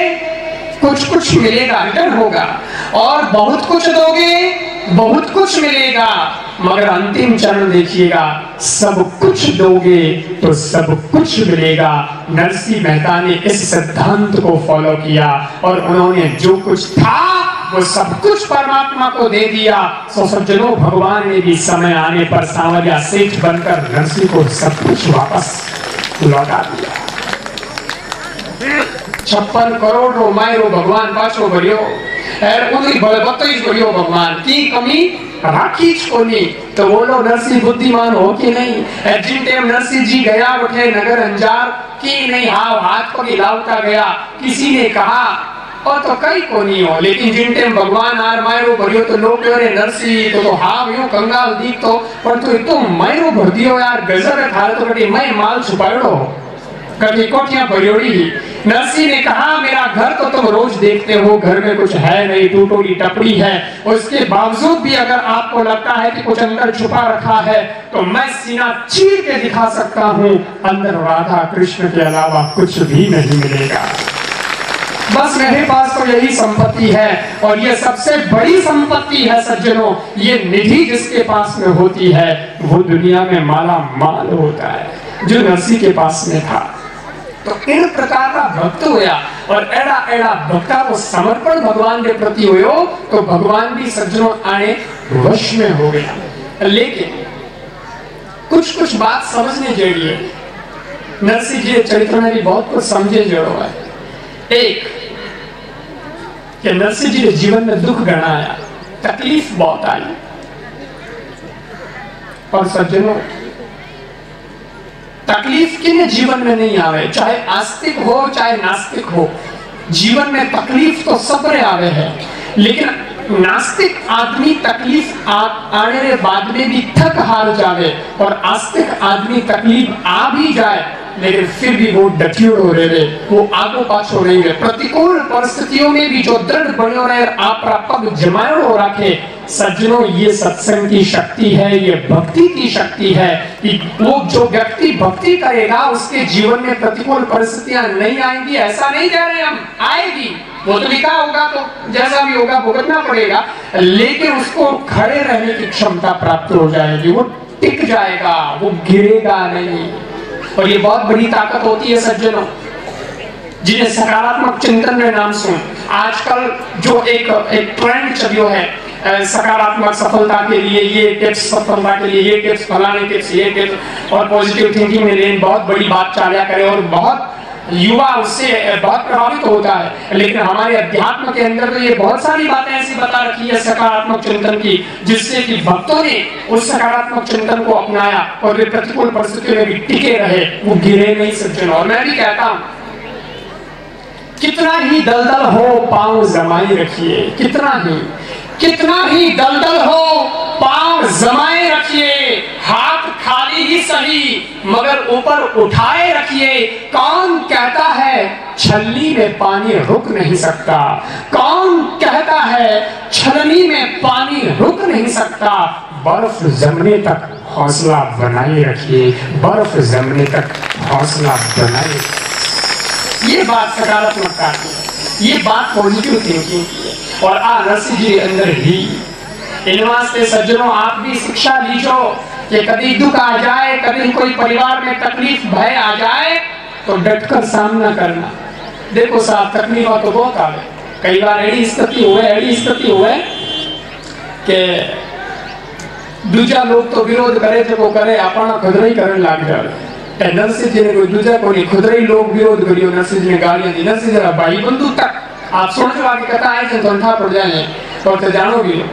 कुछ मिलेगा, रिटर्न होगा, और बहुत कुछ दोगे बहुत कुछ मिलेगा, मगर अंतिम चरण देखिएगा, सब कुछ दोगे तो सब कुछ मिलेगा। नरसिंह मेहता ने इस सिद्धांत को फॉलो किया और उन्होंने जो कुछ था वो सब कुछ परमात्मा को दे दिया। सो सज्जनों, भगवान ने भी समय आने पर सांवरिया सेठ बनकर नरसिंह को सब कुछ वापस लौटा दिया। 56 करोड़ रो मायरो भगवान पाछो भरियो, और उनकी बलबत्ती भरियो भगवान की कमी राखीच कोनी। तो बोलो नरसिंह बुद्धिमान हो कि नहीं। जिन टाइम नरसिंह जी गया उठे नगर अंजार की नहीं हाव हाथ पर हिलावता गया, किसी ने कहा और तो कई को नहीं हो, लेकिन जिन टाइम भगवान आर मायरो भरियो तो लोग कह रहे नरसिंह तो हाव यूं कंगाल दीख तो पर तो मायरो भर दियो यार, गजब है थारे तो कटी मैं माल छुपाड़ो कभी कोठियां भरियोड़ी ही। नरसिंह ने कहा मेरा घर तो तुम रोज देखते हो, घर में कुछ है नहीं, टूटोड़ी टपड़ी है, उसके बावजूद भी अगर आपको लगता है कि कुछ अंदर छुपा रखा है तो मैं सीना चीर के दिखा सकता हूँ, अंदर राधा कृष्ण के अलावा कुछ भी नहीं मिलेगा। बस मेरे पास तो यही संपत्ति है और ये सबसे बड़ी संपत्ति है सज्जनों। ये निधि जिसके पास में होती है वो दुनिया में माला माल होता है, जो नरसिंह के पास में था। तो इन प्रकार का भक्त होया और एड़ा एड़ा भक्ता को समर्पण भगवान के प्रति होयो तो भगवान भी सज्जनों आने वश में हो गया। लेकिन कुछ कुछ बात समझने जरूरी है। नरसिंह जी चरित्र में भी बहुत कुछ समझे जरूर है। एक कि नरसिंह जी के जीवन में दुख घना आया, तकलीफ बहुत आई। और सज्जनों तकलीफ किन जीवन में नहीं आवे, चाहे आस्तिक हो चाहे नास्तिक हो, जीवन में तकलीफ तो सबरे आवे है। लेकिन नास्तिक आदमी तकलीफ आने के बाद में भी थक हार जावे और आस्तिक आदमी तकलीफ आ भी जाए लेकिन फिर भी वो डटियोड़ हो रहे, वो आगो पाछो नहीं रहे। प्रतिकूल परिस्थितियों में भी जो दृढ़ बनो रहे आप पग जमायो हो रखे। सज्जनों ये सत्संग की शक्ति है, ये भक्ति की शक्ति है कि वो जो व्यक्ति भक्ति करेगा उसके जीवन में प्रतिकूल परिस्थितियां नहीं आएंगी। ऐसा नहीं कह रहे हम, आएगी, वो तो लिखा होगा तो जैसा भी होगा भुगतना पड़ेगा, लेकिन उसको खड़े रहने की क्षमता प्राप्त हो जाएगी, वो टिक जाएगा, वो गिरेगा नहीं। और ये बहुत बड़ी ताकत होती है सज्जनों। जिन्हें सकारात्मक चिंतन में नाम सुन, आजकल जो एक ट्रेंड चलियो है सकारात्मक सफलता के लिए, ये टिप्स सफलता के लिए, ये टिप्स फलाने टिप्स, ये टिप्स और पॉजिटिव थिंकिंग में लेन बहुत बड़ी बात चालिया करे और बहुत युवा उससे बहुत प्रभावित होता है। लेकिन हमारे अध्यात्म के अंदर तो ये बहुत सारी बातें ऐसी बता रखी है सकारात्मक चिंतन की, जिससे कि भक्तों ने उस सकारात्मक चिंतन को अपनाया और वे प्रतिकूल परिस्थितियों में भी टिके रहे, वो गिरे नहीं सज्जन। और मैं भी कहता हूं कितना ही दलदल हो पांव जमाए रखिए, कितना ही दलदल हो पांव जमाए रखिए, हाथ खाली ही सही मगर ऊपर उठाए रखिए। कौन कहता है छलनी में पानी रुक नहीं सकता, कौन कहता है छलनी में पानी रुक नहीं सकता। बर्फ जमने तक हौसला बनाए रखिए, बर्फ जमने तक हौसला बनाए। ये बात सकारात्मकता की है, ये बात पॉजिटिव थिंकिंग की है और नरसिंह जी अंदर ही। इन वास्ते सज्जनों आप भी शिक्षा लीजो कि कभी दुख आ जाए, कभी कोई परिवार में तकलीफ भय आ जाए तो डटकर सामना करना। देखो साहब तकलीफ तो बहुत आवे, कई बार ऐसी स्थिति हुए कि दूजा लोग तो विरोध करे जो करे अपना खुदरा ही करने लग जाए। नरसिंह जी ने कोई दूजा को नहीं, खुदरा ही लोग विरोध करियो। नरसिंह जी ने गालियां दी, नरसिंह जी भाई बंधु तक आप सुन जो आगे कथा आए थे तो पड़ जाए और तो जानो भी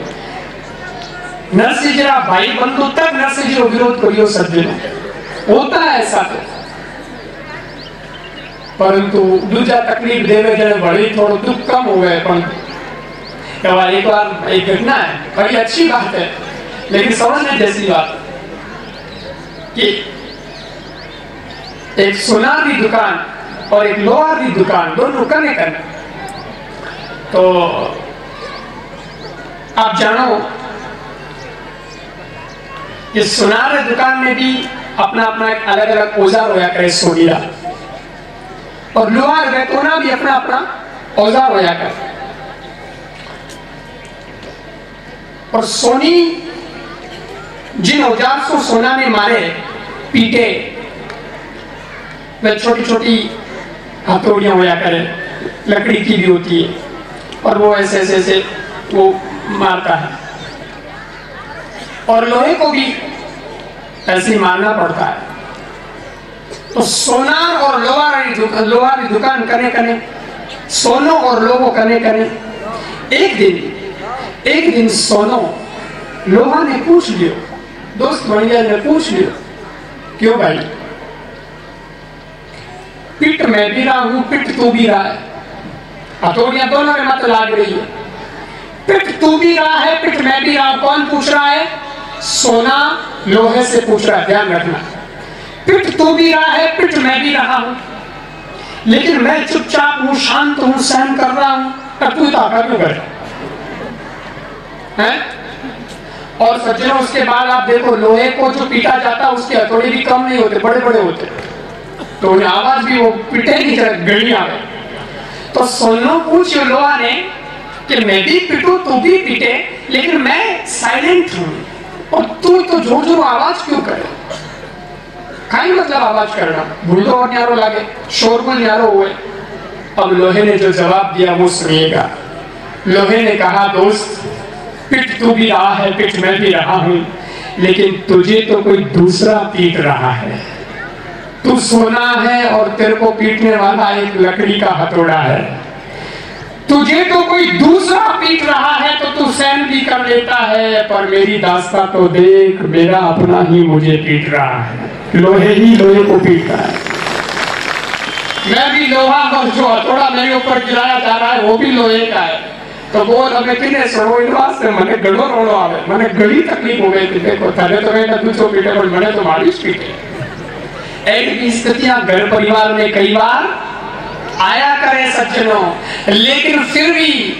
नरसिंह जी भाई बंधु तक नरसिंह जी विरोध करियो सज्जनों, होता है ऐसा तो। परंतु दूजा तकलीफ देवे जने बड़ी थोड़ा दुख कम हो गए। एक बार एक घटना है, बड़ी अच्छी बात है लेकिन समझने जैसी बात कि एक सोनार की दुकान और एक लोहार की दुकान दोनों कने कने। तो आप जानो कि सोनार की दुकान में भी अपना अपना एक अलग अलग औजार होया करे सोनीला, और लोहार वेतोना भी अपना अपना औजार होया करे। और सोनी जिन औजार से सोना ने मारे पीटे वे छोटी छोटी हथौड़ियां होया करे, लकड़ी की भी होती है और वो ऐसे ऐसे ऐसे वो मारता है। और लोहे को भी ऐसे ही मारना पड़ता है। तो सोनार और लोहार की दुकान कने कने, सोनो और लोहो कने कने। एक दिन सोनो लोहा ने पूछ लियो, दोस्त बन गया ने पूछ लियो, क्यों भाई? पिट मैं भी रहा हूं, पिट तू भी रहा है, हथौड़ियां दोनों में मत लाग रही है। पिट तू भी रहा है, पिट मैं भी रहा हूं। कौन पूछ रहा है? सोना लोहे से पूछ रहा है, ध्यान रखना। पिट तू भी रहा है, पिट मैं भी रहा हूं, लेकिन मैं चुपचाप हूं, शांत हूं, सहन कर रहा हूं। तब तू ताकत क्यों करे? और सज्जनों, उसके बाद आप देखो, लोहे को जो पीटा जाता है उसके हथौड़े भी कम नहीं होते, बड़े बड़े होते, तो उन्हें आवाज भी वो पिटे नहीं चले, गड़ी आवे। तो सोनो पूछो लोहा ने कि मैं भी पिटू तू भी पिटे, लेकिन मैं साइलेंट हूं और तू तो जोर जोर आवाज क्यों करे? काई मतलब आवाज करना, भूलो और न्यारो लागे, शोरगुल न्यारो हुए। अब लोहे ने जो जवाब दिया वो सुनिएगा। लोहे ने कहा, दोस्त पिट तू भी रहा है, पिट मैं भी रहा हूं, लेकिन तुझे तो कोई दूसरा पीट रहा है। तू सोना है और तेरे को पीटने वाला एक लकड़ी का हथौड़ा है। तुझे तो कोई दूसरा पीट रहा है तो तू सहन भी कर लेता है, पर मेरी दास्तां तो देख, मेरा अपना ही मुझे पीट रहा है। लोहे ही लोहे को पीट रहा है। मैं भी लोहा और जो हथौड़ा मेरे ऊपर गिराया जा रहा है वो भी लोहे का है। तो बोल हमें किने सड़ो इनवास से मने गड़ो रोड़ो आवे, मने गड़ी तकलीफ हो गई थी। देखो थाने तो मैं दूसरो पीटे पर मने तो मालिश पीटे। ऐसी स्थितियां घर परिवार में कई बार आया करे सज्जनों, लेकिन फिर भी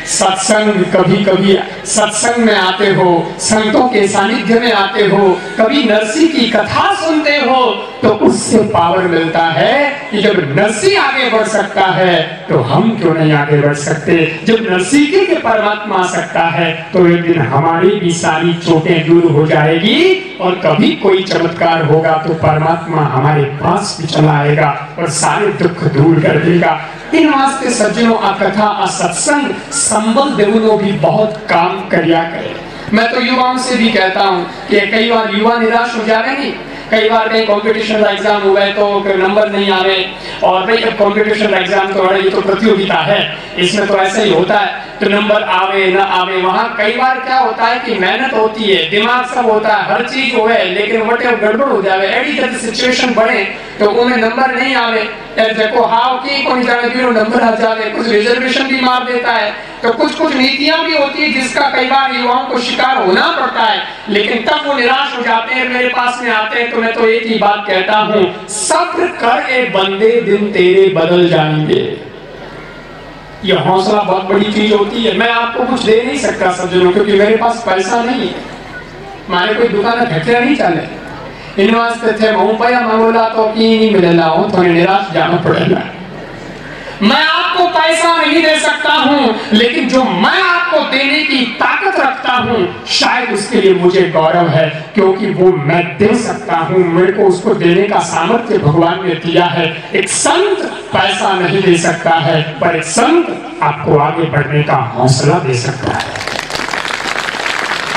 सत्संग, कभी कभी सत्संग में आते हो, संतों के सानिध्य में आते हो, कभी नरसी की कथा सुनते हो, तो उससे पावर मिलता है कि जब नरसी आगे बढ़ सकता है तो हम क्यों नहीं आगे बढ़ सकते। जब नरसी के परमात्मा आ सकता है तो एक दिन हमारी भी सारी चोटें दूर हो जाएगी और कभी कोई चमत्कार होगा तो परमात्मा हमारे पास भी चला आएगा और सारे दुख दूर कर देगा। इन वास्ते सज्जनों, आ कथा आ सत्संग संबल देवनो भी बहुत काम करिया करे। मैं तो युवाओं से भी कहता हूं कि कई बार युवा निराश हो जा रहे नहीं, कई बार कहीं कंपटीशन का एग्जाम हुआ है तो नंबर नहीं आ रहे, और भाई अब कंपटीशन का एग्जाम तो ये तो प्रतियोगिता है, इसमें तो ऐसा ही होता है, तो नंबर आवे ना आवे। वहां कई बार क्या होता है कि मेहनत होती है, दिमाग सब होता है, हर चीज हो है, लेकिन वटे गड़बड़ हो जावे, ऐडी जब सिचुएशन बने तो उन्हें नंबर नहीं आवे, देखो हाव की कोई जाने क्यों नंबर आ जावे, कुछ रिजर्वेशन भी मार देता है। तो कुछ कुछ नीतियां भी होती है जिसका कई बार युवाओं को शिकार होना पड़ता है, लेकिन तब वो निराश हो जाते हैं, मेरे पास में आते हैं। तो मैं तो एक ही बात कहता हूं, सब्र कर ए बंदे, दिन तेरे बदल जाएंगे। ये हौसला बहुत बड़ी चीज होती है। मैं आपको कुछ दे नहीं सकता सज्जनों, क्योंकि मेरे पास पैसा नहीं है, मारे कोई दुकान घटिया नहीं चले, इन वास्ते थे मुंबई मंगोला तो की नहीं मिलेला हो, थोड़ी निराश जाना पड़ेगा। मैं आपको पैसा नहीं दे सकता हूं, लेकिन जो मैं आपको देने की ताकत रखता हूं, शायद उसके लिए मुझे गौरव है, क्योंकि वो मैं दे सकता हूं, मेरे को उसको देने का सामर्थ्य भगवान ने दिया है। एक संत पैसा नहीं दे सकता है, पर एक संत आपको आगे बढ़ने का हौसला दे सकता है।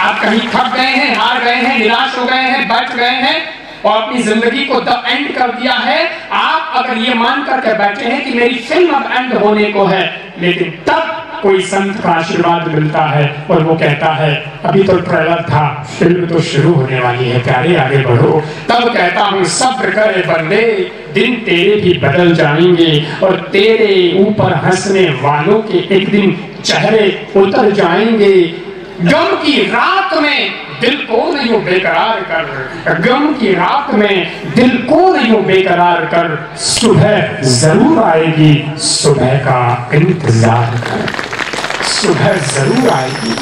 आप कहीं थक गए हैं, हार गए हैं, निराश हो गए हैं, बैठ गए हैं और अपनी जिंदगी को द एंड कर दिया है, आप अगर ये मान करके बैठे हैं कि मेरी फिल्म अब एंड होने को है, लेकिन तब कोई संत का आशीर्वाद मिलता है और वो कहता है अभी तो ट्रेलर था, फिल्म तो शुरू होने वाली है, प्यारे आगे बढ़ो। तब कहता हूं, सब्र करे बंदे, दिन तेरे भी बदल जाएंगे और तेरे ऊपर हंसने वालों के एक दिन चेहरे उतर जाएंगे। गम की रात में दिल को नहीं बेकरार कर, गम की रात में दिल को नहीं बेकरार कर, सुबह जरूर आएगी, सुबह का इंतजार कर, सुबह जरूर आएगी,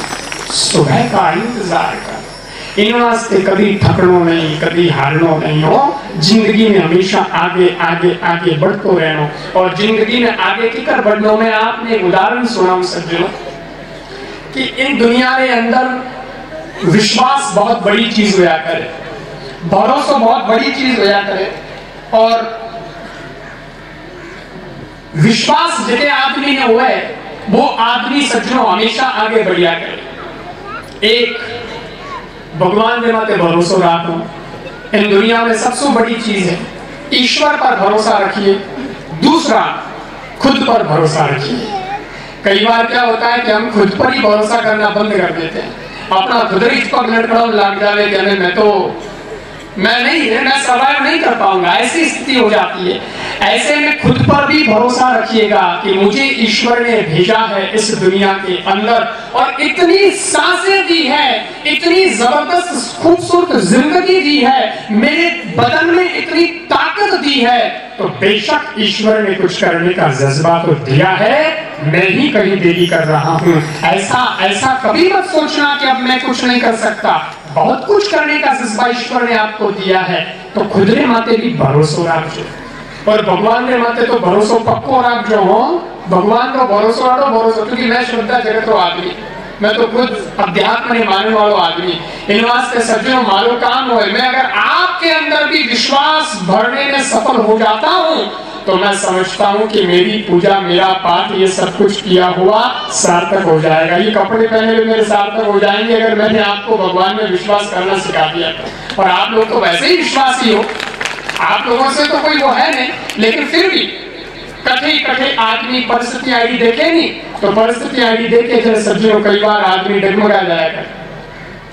सुबह का इंतजार कर। इन वास्ते कभी थकनो नहीं, कभी हारनो नहीं हो, जिंदगी में हमेशा आगे आगे आगे बढ़ते रहना। और जिंदगी में आगे किकर बढ़नो में आपने एक उदाहरण सुनाऊं सज्जनों, कि इन दुनिया के अंदर विश्वास बहुत बड़ी चीज होया करे, भरोसा बहुत बड़ी चीज होया करे, और विश्वास जितने आदमी ने हुआ है वो आदमी सज्जनों हमेशा आगे बढ़िया करे। एक भगवान के माते भरोसा रखो, इन दुनिया में सबसे बड़ी चीज है, ईश्वर पर भरोसा रखिए। दूसरा, खुद पर भरोसा रखिए। कई बार क्या होता है कि हम खुद पर ही भरोसा करना बंद कर देते हैं। अपना खुदरी पर लड़खड़ा लग जाए कि मैं सर्वाइव नहीं कर पाऊंगा, ऐसी स्थिति हो जाती है। ऐसे में खुद पर भी भरोसा रखिएगा कि मुझे ईश्वर ने भेजा है इस दुनिया के अंदर और इतनी सांसें दी है, इतनी जबरदस्त खूबसूरत जिंदगी दी है, मेरे बदन में इतनी ताकत दी है, तो बेशक ईश्वर ने कुछ करने का जज्बा तो दिया है, मैं ही कहीं देरी कर रहा हूं। ऐसा कभी मत सोचना कि अब मैं कुछ नहीं कर सकता। बहुत कुछ करने का जज्बा ईश्वर ने आपको दिया है, तो खुद रे माते भी भरोसा रखो और भगवान रे माते तो भरोसा पक्को रखो हो। भगवान का भरोसा रखो, भरोसा, क्योंकि मैं श्रद्धा जगत आदमी, मैं तो खुद अध्यात्म ने मानने वालों आदमी, इन वास्ते सज्जनों मालो काम हो। मैं अगर आपके अंदर भी विश्वास भरने में सफल हो जाता हूं तो मैं समझता हूं कि मेरी पूजा, मेरा पाठ, ये सब कुछ किया हुआ सार्थक हो जाएगा। ये कपड़े पहने हुए मेरे सार्थक हो जाएंगे अगर मैंने आपको भगवान में विश्वास करना सिखा दिया। और आप लोग तो वैसे ही विश्वासी हो, आप लोगों से तो कोई वो है नहीं, लेकिन फिर भी कठे आदमी परिस्थिति आईडी देखे नहीं, तो परिस्थिति आईडी देखे जैसे सब्जियों कई बार आदमी डगमगा जाएगा,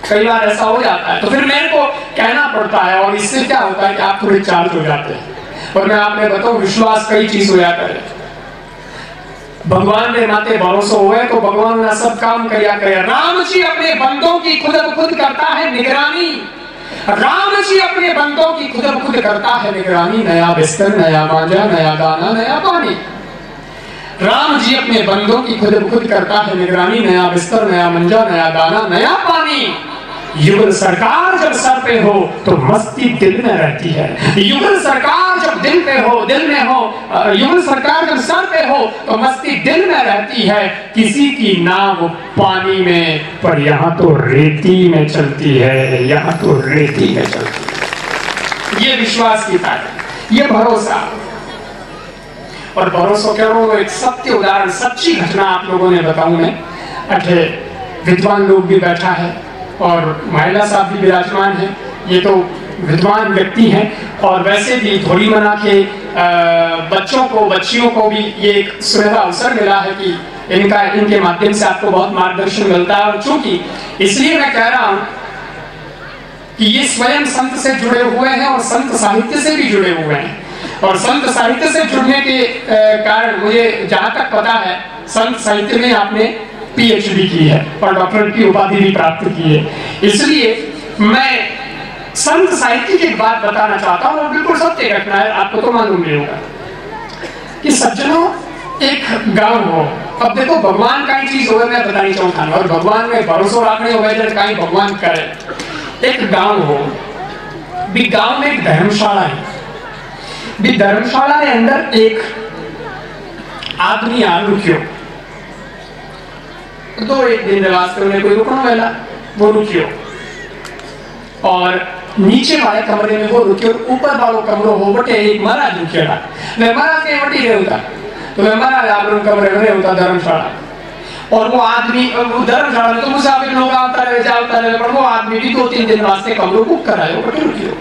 कई बार ऐसा हो जाता है, तो फिर मेरे को कहना पड़ता है। और इससे क्या होता है कि आप थोड़े चार्ज हो जाते हैं। और मैं आपने बताऊं, विश्वास कई चीज हो जाता है। भगवान ने माते भरोसा हुए तो भगवान ना सब काम किया करे। राम जी अपने बंदों की खुद करता है निगरानी। राम जी अपने बंदों की खुद करता है निगरानी। नया बिस्तर, नया मांझा, नया दाना, नया पानी। राम जी अपने बंदों की खुद करता है निगरानी। नया बिस्तर, नया मंजा, नया दाना, नया पानी। युगल सरकार जब सर पे हो तो मस्ती दिल में रहती है। युगल सरकार जब दिल में हो, युगल सरकार जब सर पे हो तो मस्ती दिल में रहती है। किसी की नाव पानी में, पर यहाँ तो रेती में चलती है, यहाँ तो रेती में चलती है। ये विश्वास की ताकत, ये भरोसा। और भरोसा क्या हो, एक सत्य उदाहरण, सच्ची घटना आप लोगों ने बताऊं मैं। अठे विद्वान लोग भी बैठा है और महिला साहब भी विराजमान है। ये तो विद्वान व्यक्ति हैं और वैसे भी थोड़ी मना के बच्चों को, बच्चियों को भी ये एक सुनहरा अवसर मिला है कि इनके माध्यम से आपको बहुत मार्गदर्शन मिलता है। और चूंकि इसलिए मैं कह रहा हूं कि ये स्वयं संत से जुड़े हुए हैं और संत साहित्य से भी जुड़े हुए हैं। और संत साहित्य से जुड़ने के कारण मुझे जहां तक पता है, संत साहित्य में आपने पीएचडी की है और डॉक्टरेट की उपाधि भी प्राप्त की है। इसलिए मैं संत साहित्य की एक बात बताना चाहता हूँ, और बिल्कुल सत्य घटना है, आपको तो मालूम नहीं होगा कि सज्जनों, एक गांव हो। अब देखो, भगवान का ही चीज हो, मैं बतानी चाहूँ, और भगवान में भरोसा रखने हो कहीं भगवान करे। एक गांव हो, भी गांव में एक धर्मशाला है, भी धर्मशाला के अंदर एक आदमी आ रुकियो। तो एक दिन वास्तव में कोई रुकना वाला, वो रुकियो और नीचे वाले कमरे में वो रुके और ऊपर वालों कमरों हो बटे एक महाराज रुकेगा। वे महाराज के वटी रहे होता, तो वे महाराज आप लोग कमरे में रहे होता धर्मशाला। और वो आदमी, वो धर्मशाला में तो मुसाफिर लोग आता रहे जाता रहे, पर वो आदमी भी 2-3 दिन वास्ते कमरों बुक करायो बटे रुकियो।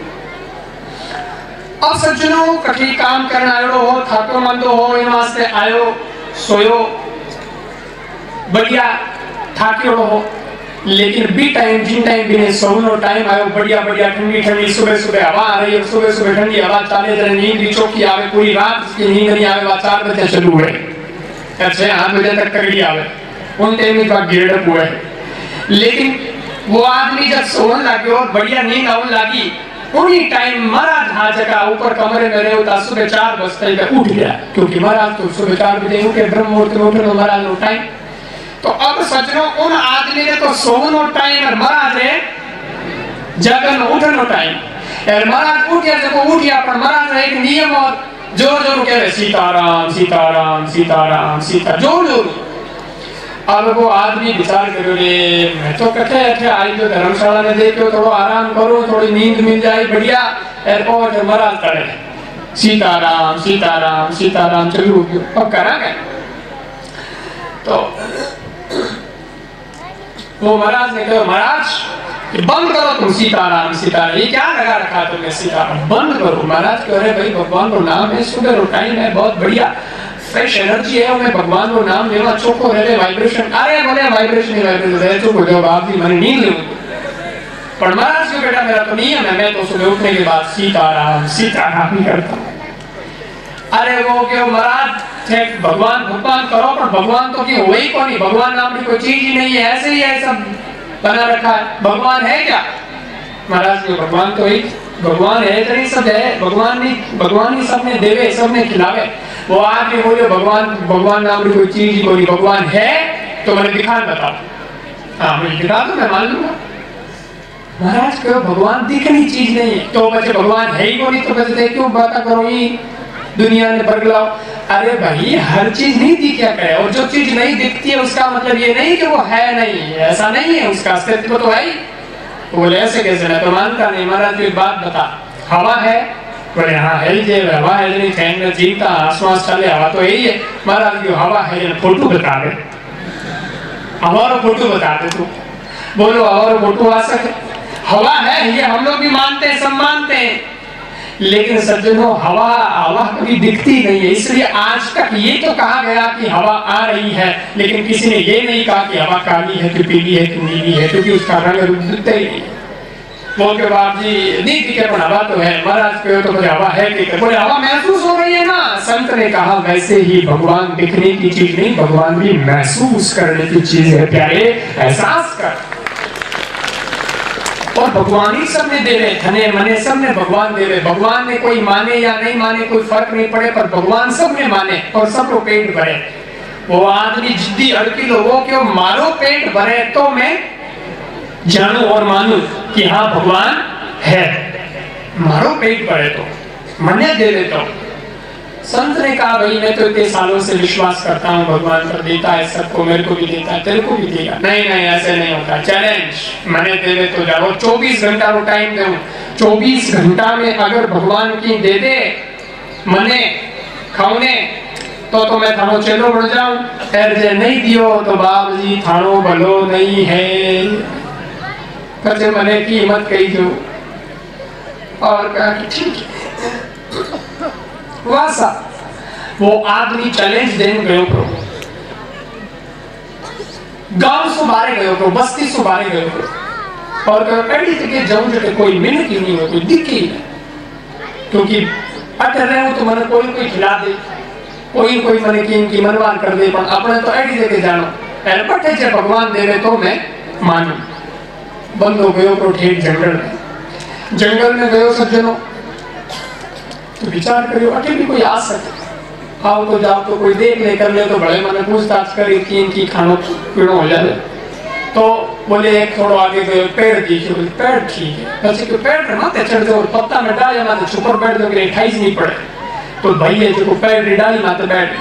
अब सज्जनों, कठी काम करना आयो हो, थाको मंदो हो, इन वास्ते आयो, सोयो, बढ़िया थाक्यो हो, लेकिन बी टाइम जिन टाइम भी सोनो टाइम आयो, बढ़िया ठंडी सुबह हवा आ रही है, सुबह ठंडी हवा चाले जरा नींद भी चौकी आवे, पूरी रात की नींद नहीं आवे, 4 बजे चालू है, 6-8 बजे तक कड़ी आवे, उन टाइम में का गिरडप हुआ है। लेकिन वो आदमी जब सोने लगे और बढ़िया नींद आने लगी, उन्हीं टाइम महाराज हाँ जगह ऊपर कमरे में रहे होता, सुबह 4 बजे उठ गया, क्योंकि महाराज तो सुबह 4 बजे उठे, ब्रह्म मुहूर्त में उठे महाराज नो टाइम। तो अब सज्जनों, उन आदमी ने तो सोनो टाइम और महाराज है जगन उठनो टाइम। और महाराज उठिया, जब उठिया पर महाराज एक नियम और जोर जोर कह रहे सीताराम सीताराम सीताराम सीता, जोर जोर। अब वो आदमी विचार करो, रे मैं तो कथे आई तो धर्मशाला में देखो, थोड़ा आराम करो, थोड़ी नींद मिल जाए बढ़िया। और महाराज करे सीताराम सीताराम सीताराम चलू, अब करा गए। तो वो महाराज ने कहा, महाराज बंद करो तुम सीताराम सीताराम, ये क्या लगा रखा तुमने सीताराम, बंद करो। महाराज कह रहे भाई भगवान को नाम है, सुबह टाइम है, बहुत बढ़िया, फ्रेश एनर्जी है मैं भगवान नो नाम लेवा चोखो रहे वाइब्रेशन अरे बोले वाइब्रेशन रहे तो बोलो बाप जी मैंने नींद लूं पर महाराज क्यों बेटा मेरा तो नियम है मैं तो सुबह उठने के बाद सीताराम ही करता हूं। अरे वो क्यों महाराज थे भगवान भगवान करो पर भगवान तो क्यों वही को नहीं भगवान नाम की कोई चीज ही नहीं है ऐसे ही है सब बना रखा है भगवान है क्या महाराज क्यों भगवान तो एक भगवान है तो नहीं सब है भगवान ही सबने देवे सबने खिलावे वो आके बोले भगवान नाम की कोई चीज ही कोई भगवान है तो मैंने दिखा बताओ हाँ मुझे दिखा दो मैं मान लूंगा। महाराज क्यों भगवान दिखनी चीज नहीं है तो बच्चे भगवान है ही को नहीं तो बच्चे क्यों बात करो ये दुनिया ने बरगलाओ। अरे भाई हर चीज नहीं दिखा करे और जो चीज नहीं दिखती है उसका मतलब ये नहीं कि वो है नहीं ऐसा नहीं है उसका अस्तित्व तो है ही। बोले ऐसे कैसे मैं तो मानता नहीं। महाराज एक बात बता हवा है बोले हाँ है ही हवा है नहीं फैन में जीता आसमान चले हवा तो यही है। महाराज की हवा है फोटो बता दे हमारा फोटो बता दे तू बोलो हमारा फोटो आ सके हवा है ये हम लोग भी मानते हैं सब मानते हैं लेकिन सज्जनों हवा कभी दिखती नहीं है इसलिए आज तक ये तो कहा गया कि हवा आ रही है लेकिन किसी ने ये नहीं कहा कि हवा काली है कि पीली है कि नीली है क्योंकि उसका रंग रूप दिखता ही नहीं। बोल के बाप जी नहीं दिखे पर हवा तो है। महाराज कहो तो बोले हवा है कि बोले हवा महसूस हो रही है ना। संत ने कहा वैसे ही भगवान दिखने की चीज नहीं भगवान भी महसूस करने की चीज है प्यारे एहसास कर और भगवान ही सबने दे रहे धने मने सबने भगवान दे रहे। भगवान ने कोई माने या नहीं माने कोई फर्क नहीं पड़े पर भगवान सबने माने और सबको पेट भरे। वो आदमी जिद्दी अड़की लोगों क्यों मारो पेट भरे तो मैं जानू और मानू कि हाँ भगवान है मारो पेट भरे तो मने दे देता हूं। संत ने कहा भाई मैं तो इतने सालों से विश्वास करता हूँ भगवान पर देता है सबको मेरे को भी देता है तेरे को भी देगा। नहीं ऐसे नहीं होता चैलेंज मैंने दे दे तो जाओ 24 घंटा वो टाइम दूं 24 घंटा में अगर भगवान की दे दे मने खाने तो मैं थानो चेलो बढ़ जाऊं फिर जे नहीं दियो तो बाप जी थानो भलो नहीं है कचे मने की हिम्मत कही जो और कहा कि ठीक है वासा वो आदमी चैलेंज देने गयो करो गांव से बाहर गयो करो बस्ती से बाहर गयो करो और कड़ी जगह जाऊं जो कोई मिनट ही नहीं हो कोई दिखे ही नहीं क्योंकि अटर रहे हो तो मैंने कोई खिला दे कोई मने की मनवान कर दे पर अपने तो ऐडी जगह जानो पहले पट्टे जे भगवान दे रहे तो मैं मानू। बंद हो गयो करो ठेठ जंगल में गयो सज्जनों तो विचार करियो अटे भी कोई आ सके आओ तो जाओ तो कोई देख ले कर ले तो बड़े मन पूछताछ करे कि इनकी खानो पीड़ो हो जाए तो बोले एक थोड़ा आगे गए पेड़ दिखे बोले पेड़ ठीक है वैसे कि पेड़ पर मत चढ़ जाओ पत्ता में डाल या मत छुपर बैठ जाओ कि ठाइस नहीं पड़े तो भाई है जो पेड़ डाली मत बैठ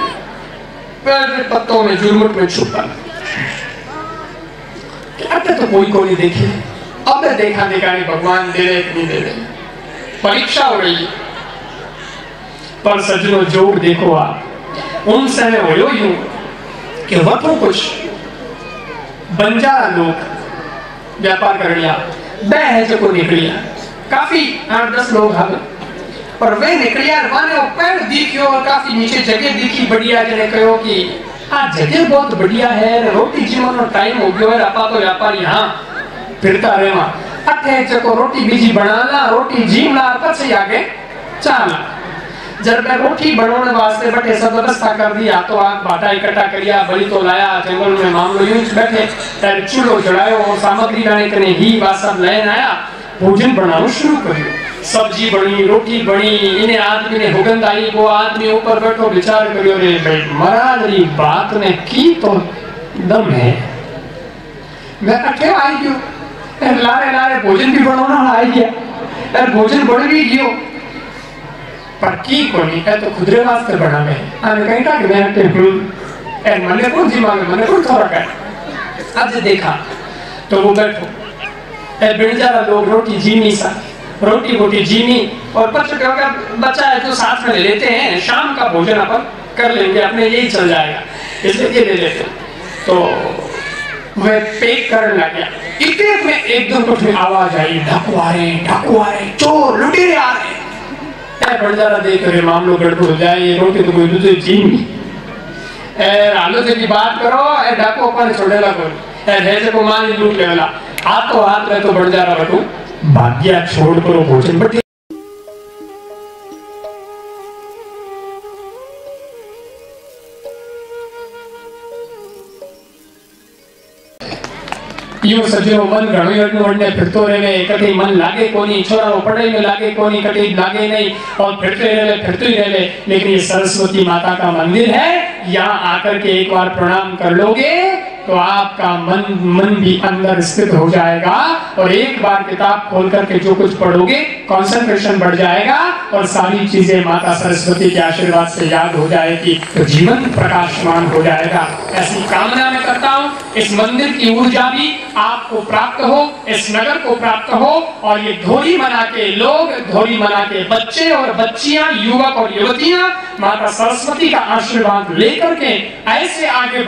पेड़ के पत्तों में झुरमुट में छुपा अटे तो कोई को नहीं देखे अब देखा नहीं भगवान दे रहे नहीं दे रहे परीक्षा हो रही है। पर सज्जनों जोग देखो आप उन समय हो यूं कि वतों कुछ बंजारा लोग व्यापार कर लिया बह है जो को निकलिया काफी 8-10 लोग हमें और वे निकलिया माने वो पेड़ दिखियो और काफी नीचे जगह दिखी बढ़िया जने कहो कि हाँ जगह बहुत बढ़िया है रोटी जीवन और टाइम हो गयो है आपा तो व्यापार यहाँ फिरता रहे वहां अठे चको रोटी बीजी बनाना रोटी जीवना पछे आगे चलना जब मैं रोटी बनाने वास्ते बैठे सब व्यवस्था कर दिया तो आग बाटा इकट्ठा करिया बलि तो लाया जंगल में मामलो यूं बैठे फिर चूल्हो जलायो और सामग्री लाने के लिए ही बात सब लेन आया भोजन बनाना शुरू करियो सब्जी बनी रोटी बनी इन्हें आदमी ने हुगंद आई वो आदमी ऊपर बैठो विचार करियो रे भाई महाराज री बात ने की तो दम है मैं अठे आई गयो लारे भोजन भी बनाना आई गया भोजन बन भी गयो पर की कोनी है तो खुदरे वास्ते बना में आने कहीं का कि मैं ए मने कौन जी मांगे मने कौन थोड़ा कर आज देखा तो वो बैठो ए बिरजारा लोग रोटी जीनी सा रोटी जीनी और बच्चों का बच्चा है जो साथ में ले लेते हैं शाम का भोजन अपन कर लेंगे अपने यही चल जाएगा इसलिए ये ले लेते तो वह पेक करने लग गया इतने में एकदम कुछ में आवाज आई ढकुआरे चोर लुटेरे आ रहे बंजारा देख रहे मामलो गड़बड़ हो जाए ये रोटी तो कोई दूसरी चीनी आलोचना की बात करो डाको पर छोड़ेला कोई ऐसे को मान लूट लेला हाथ में तो बढ़ जा रहा बटू भाग्या छोड़ करो भोजन बट यो सजो मन घणो वड़ने फिरतो रहे कटी मन लागे कोनी छोरा पढ़ाई में लागे कोनी कटी लागे नहीं और फिरते ही रहे लेकिन ये सरस्वती माता का मंदिर है यहाँ आकर के एक बार प्रणाम कर लोगे तो आपका मन भी अंदर स्थित हो जाएगा और एक बार किताब खोल करके जो कुछ पढ़ोगे कंसंट्रेशन बढ़ जाएगा और सारी चीजें माता सरस्वती के आशीर्वाद से याद हो जाएगी तो जीवन प्रकाशमान हो जाएगा। ऐसी कामना मैं करता हूँ इस मंदिर की ऊर्जा भी आपको प्राप्त हो, इस नगर को प्राप्त हो और ये धोरी मना के लोग, धोरी मना के बच्चे और बच्चियां, युवक और युवतियां माता सरस्वती का आशीर्वाद लेकर के ऐसे आगे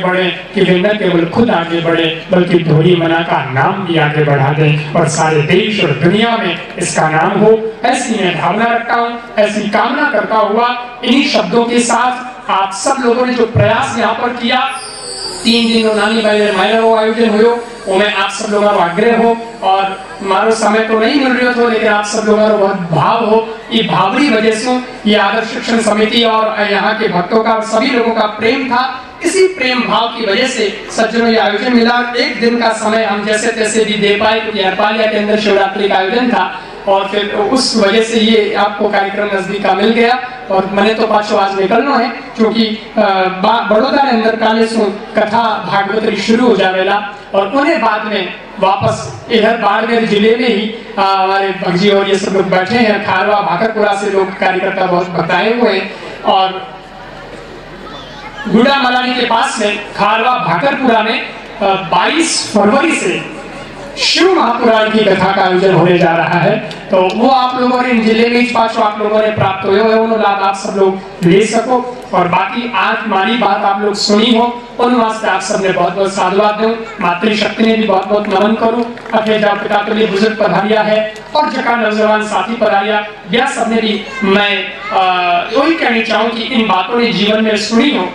बढ़े कि वे न केवल खुद आगे बढ़े बल्कि धोरी मना का नाम भी आगे बढ़ा दे और सारे देश और दुनिया में इसका नाम हो। ऐसी मैं भावना रखता हूँ, ऐसी कामना करता हुआ इन्हीं शब्दों के साथ आप सब लोगों ने जो प्रयास यहाँ पर किया 3 दिन नानी महिला आयोजन हुयो मैं आप सब लोगों का आग्रह हो और मारो समय तो नहीं मिल रहा था लेकिन आप सब लोगों का बहुत भाव हो ये भावरी वजह से ये आदर्श शिक्षण समिति और यहाँ के भक्तों का सभी लोगों का प्रेम था। इसी प्रेम भाव की वजह से सज्जनों ये आयोजन मिला। एक दिन का समय हम जैसे तैसे भी दे पाए क्योंकि हरपालिया के अंदर शिवरात्रि का आयोजन था और फिर उस वजह से ये आपको कार्यक्रम नजदीक का मिल गया और मैंने तो पाछो आज निकलना है क्योंकि बड़ौदा के अंदर काले सु कथा भागवतरी शुरू हो जावेला और उन्हें बाद में वापस इधर बाड़मेर जिले में ही हमारे भगजी और ये सब लोग बैठे हैं खारवा भाकरपुरा से लोग कार्यकर्ता बहुत बताए हुए हैं और गुड़ा मलानी के पास में खारवा भाकरपुरा में 22 फरवरी से शिव महापुराण की कथा का आयोजन होने जा रहा है तो वो आप लोगों ने इन जिले में पांचों आप लोगों ने प्राप्त हुए वो लाभ आप सब लोग ले सको और बाकी आज मानी बात आप लोग सुनी हो उन वास्ते आप सबने बहुत बहुत साधुवाद दूं मातृशक्ति ने भी बहुत बहुत नमन करूं अपने जब पिता के लिए बुजुर्ग पधारिया है और जका नौजवान साथी पधारिया यह सबने भी मैं यही कहना चाहूँ कि इन बातों ने जीवन में सुनी हो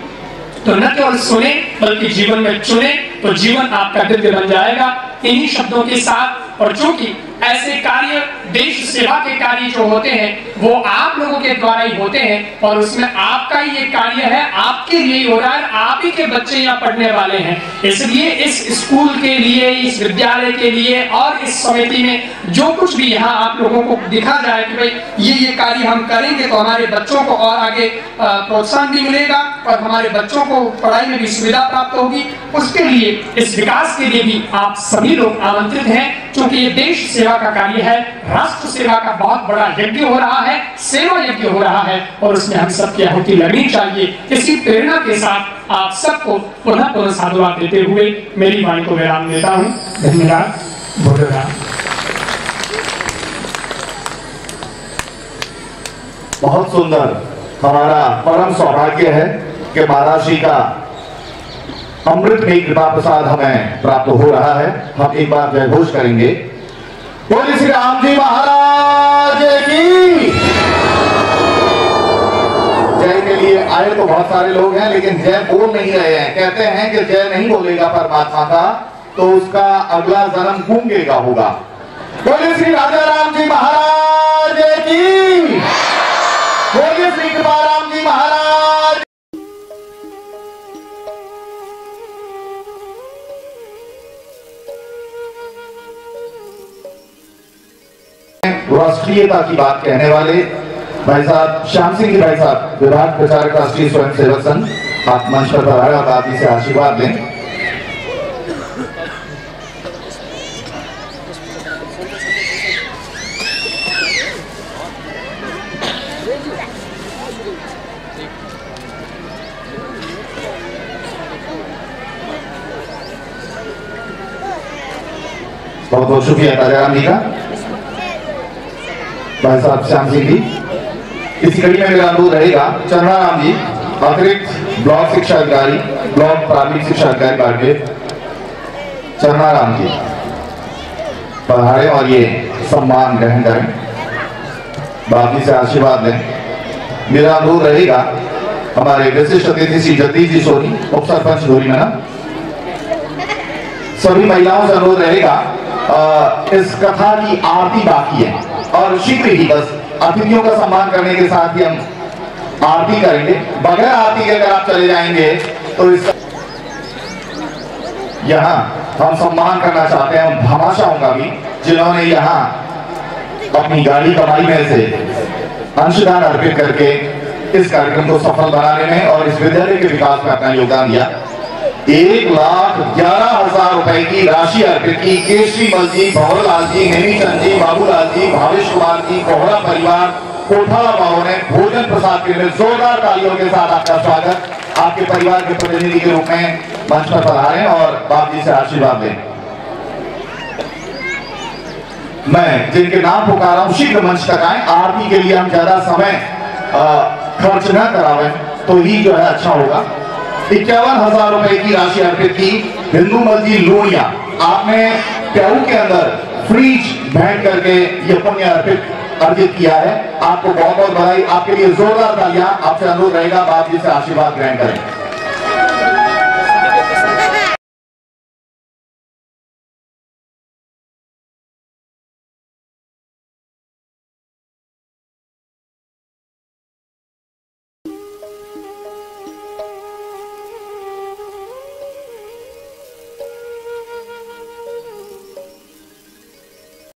तो न केवल सुने बल्कि जीवन में चुने तो जीवन आपका दिव्य बन जाएगा। इन्हीं शब्दों के साथ और चूंकि ऐसे कार्य देश सेवा के कार्य जो होते हैं वो आप लोगों के द्वारा ही होते हैं और उसमें आपका ही ये कार्य है आपके लिए हो रहा है आप ही के बच्चे यहाँ पढ़ने वाले हैं इसलिए इस स्कूल के लिए इस विद्यालय के लिए और इस समिति में जो कुछ भी यहाँ आप लोगों को दिखा जाए कि भाई ये कार्य हम करेंगे तो हमारे बच्चों को और आगे प्रोत्साहन भी मिलेगा और हमारे बच्चों को पढ़ाई में भी सुविधा प्राप्त होगी उसके लिए इस विकास के लिए भी आप सभी लोग आमंत्रित हैं क्योंकि ये देश सेवा का कार्य है राष्ट्र सेवा का बहुत बड़ा यज्ञ हो रहा है सेवा यज्ञ हो रहा है और उसमें हम सबकी आहुति लगनी चाहिए। इसी प्रेरणा के साथ आप सबको पुनः साधुवाद देते हुए मेरी वाणी को विराम देता हूँ। धन्यवाद। बहुत सुंदर हमारा परम सौभाग्य है कि महाराज जी का अमृत में कृपा प्रसाद हमें प्राप्त हो रहा है। हम एक बार जय घोष करेंगे बोले श्री राम जी महाराज की जय के लिए आए तो बहुत सारे लोग हैं लेकिन जय बोल नहीं रहे हैं। कहते हैं कि जय नहीं बोलेगा परमात्मा का तो उसका अगला जन्म गूंगेगा होगा। बोले श्री राजा राम जी महाराज की बोले श्री कृपा राम जी महाराज। राष्ट्रीयता की बात कहने वाले भाई साहब श्याम सिंह भाई साहब विभाग प्रचारक राष्ट्रीय स्वयंसेवक संघ आप मंच पर पधारे और आप से आशीर्वाद लें। बहुत बहुत शुक्रिया ताजाराम जी का भाई साहब श्याम सिंह जी। इसी कड़ी में मेरा अनुरोध रहेगा चंद्राराम जी अतिरिक्त ब्लॉक शिक्षा अधिकारी ब्लॉक प्राथमिक शिक्षा अधिकारी बाड़मेर चंद्राराम जी पधारे और ये सम्मान ग्रहण करें बाकी से आशीर्वाद लें। मेरा अनुरोध रहेगा हमारे विशिष्ट अतिथि श्री जगदीश जी सोनी, उप सरपंच धोरी मना। सभी महिलाओं से अनुरोध रहेगा, इस कथा की आरती बाकी है और शीघ्र ही बस अतिथियों का सम्मान करने के साथ ही हम आरती करेंगे। बगैर आरती के अगर आप चले जाएंगे तो इस यहाँ हम सम्मान करना चाहते हैं उन भामाशाहों का भी जिन्होंने यहाँ अपनी गाड़ी कमाई में से अंशदान अर्पित करके इस कार्यक्रम को सफल बनाने में और इस विद्यालय के विकास में अपना योगदान दिया। 1,11,000 रुपए की राशि अर्पित की केशरी मल जी, भंवरलाल जी, हेमीचंद जी, बाबूलाल जी, भावेश कुमार जी, कोहरा परिवार, कोठाला बाबू ने भोजन प्रसाद के लिए जोरदार तालियों के साथ आपका स्वागत। आपके परिवार के प्रतिनिधि के रूप में मंच पर पधारें और बाप जी से आशीर्वाद लें। मैं जिनके नाम पुकार रहा हूं शीघ्र मंच तक आए। आरती के लिए हम ज्यादा समय खर्च न करावें तो ही जो है अच्छा होगा। 51,000 रुपए की राशि अर्पित की हिंदू मल जी लूणिया, आपने प्याऊ के अंदर फ्रिज भेंट करके ये पुण्य अर्जित किया है। आपको बहुत बहुत बधाई। आपके लिए जोरदार तालियां। आपसे अनुरोध रहेगा बाप जी से आशीर्वाद ग्रहण करें।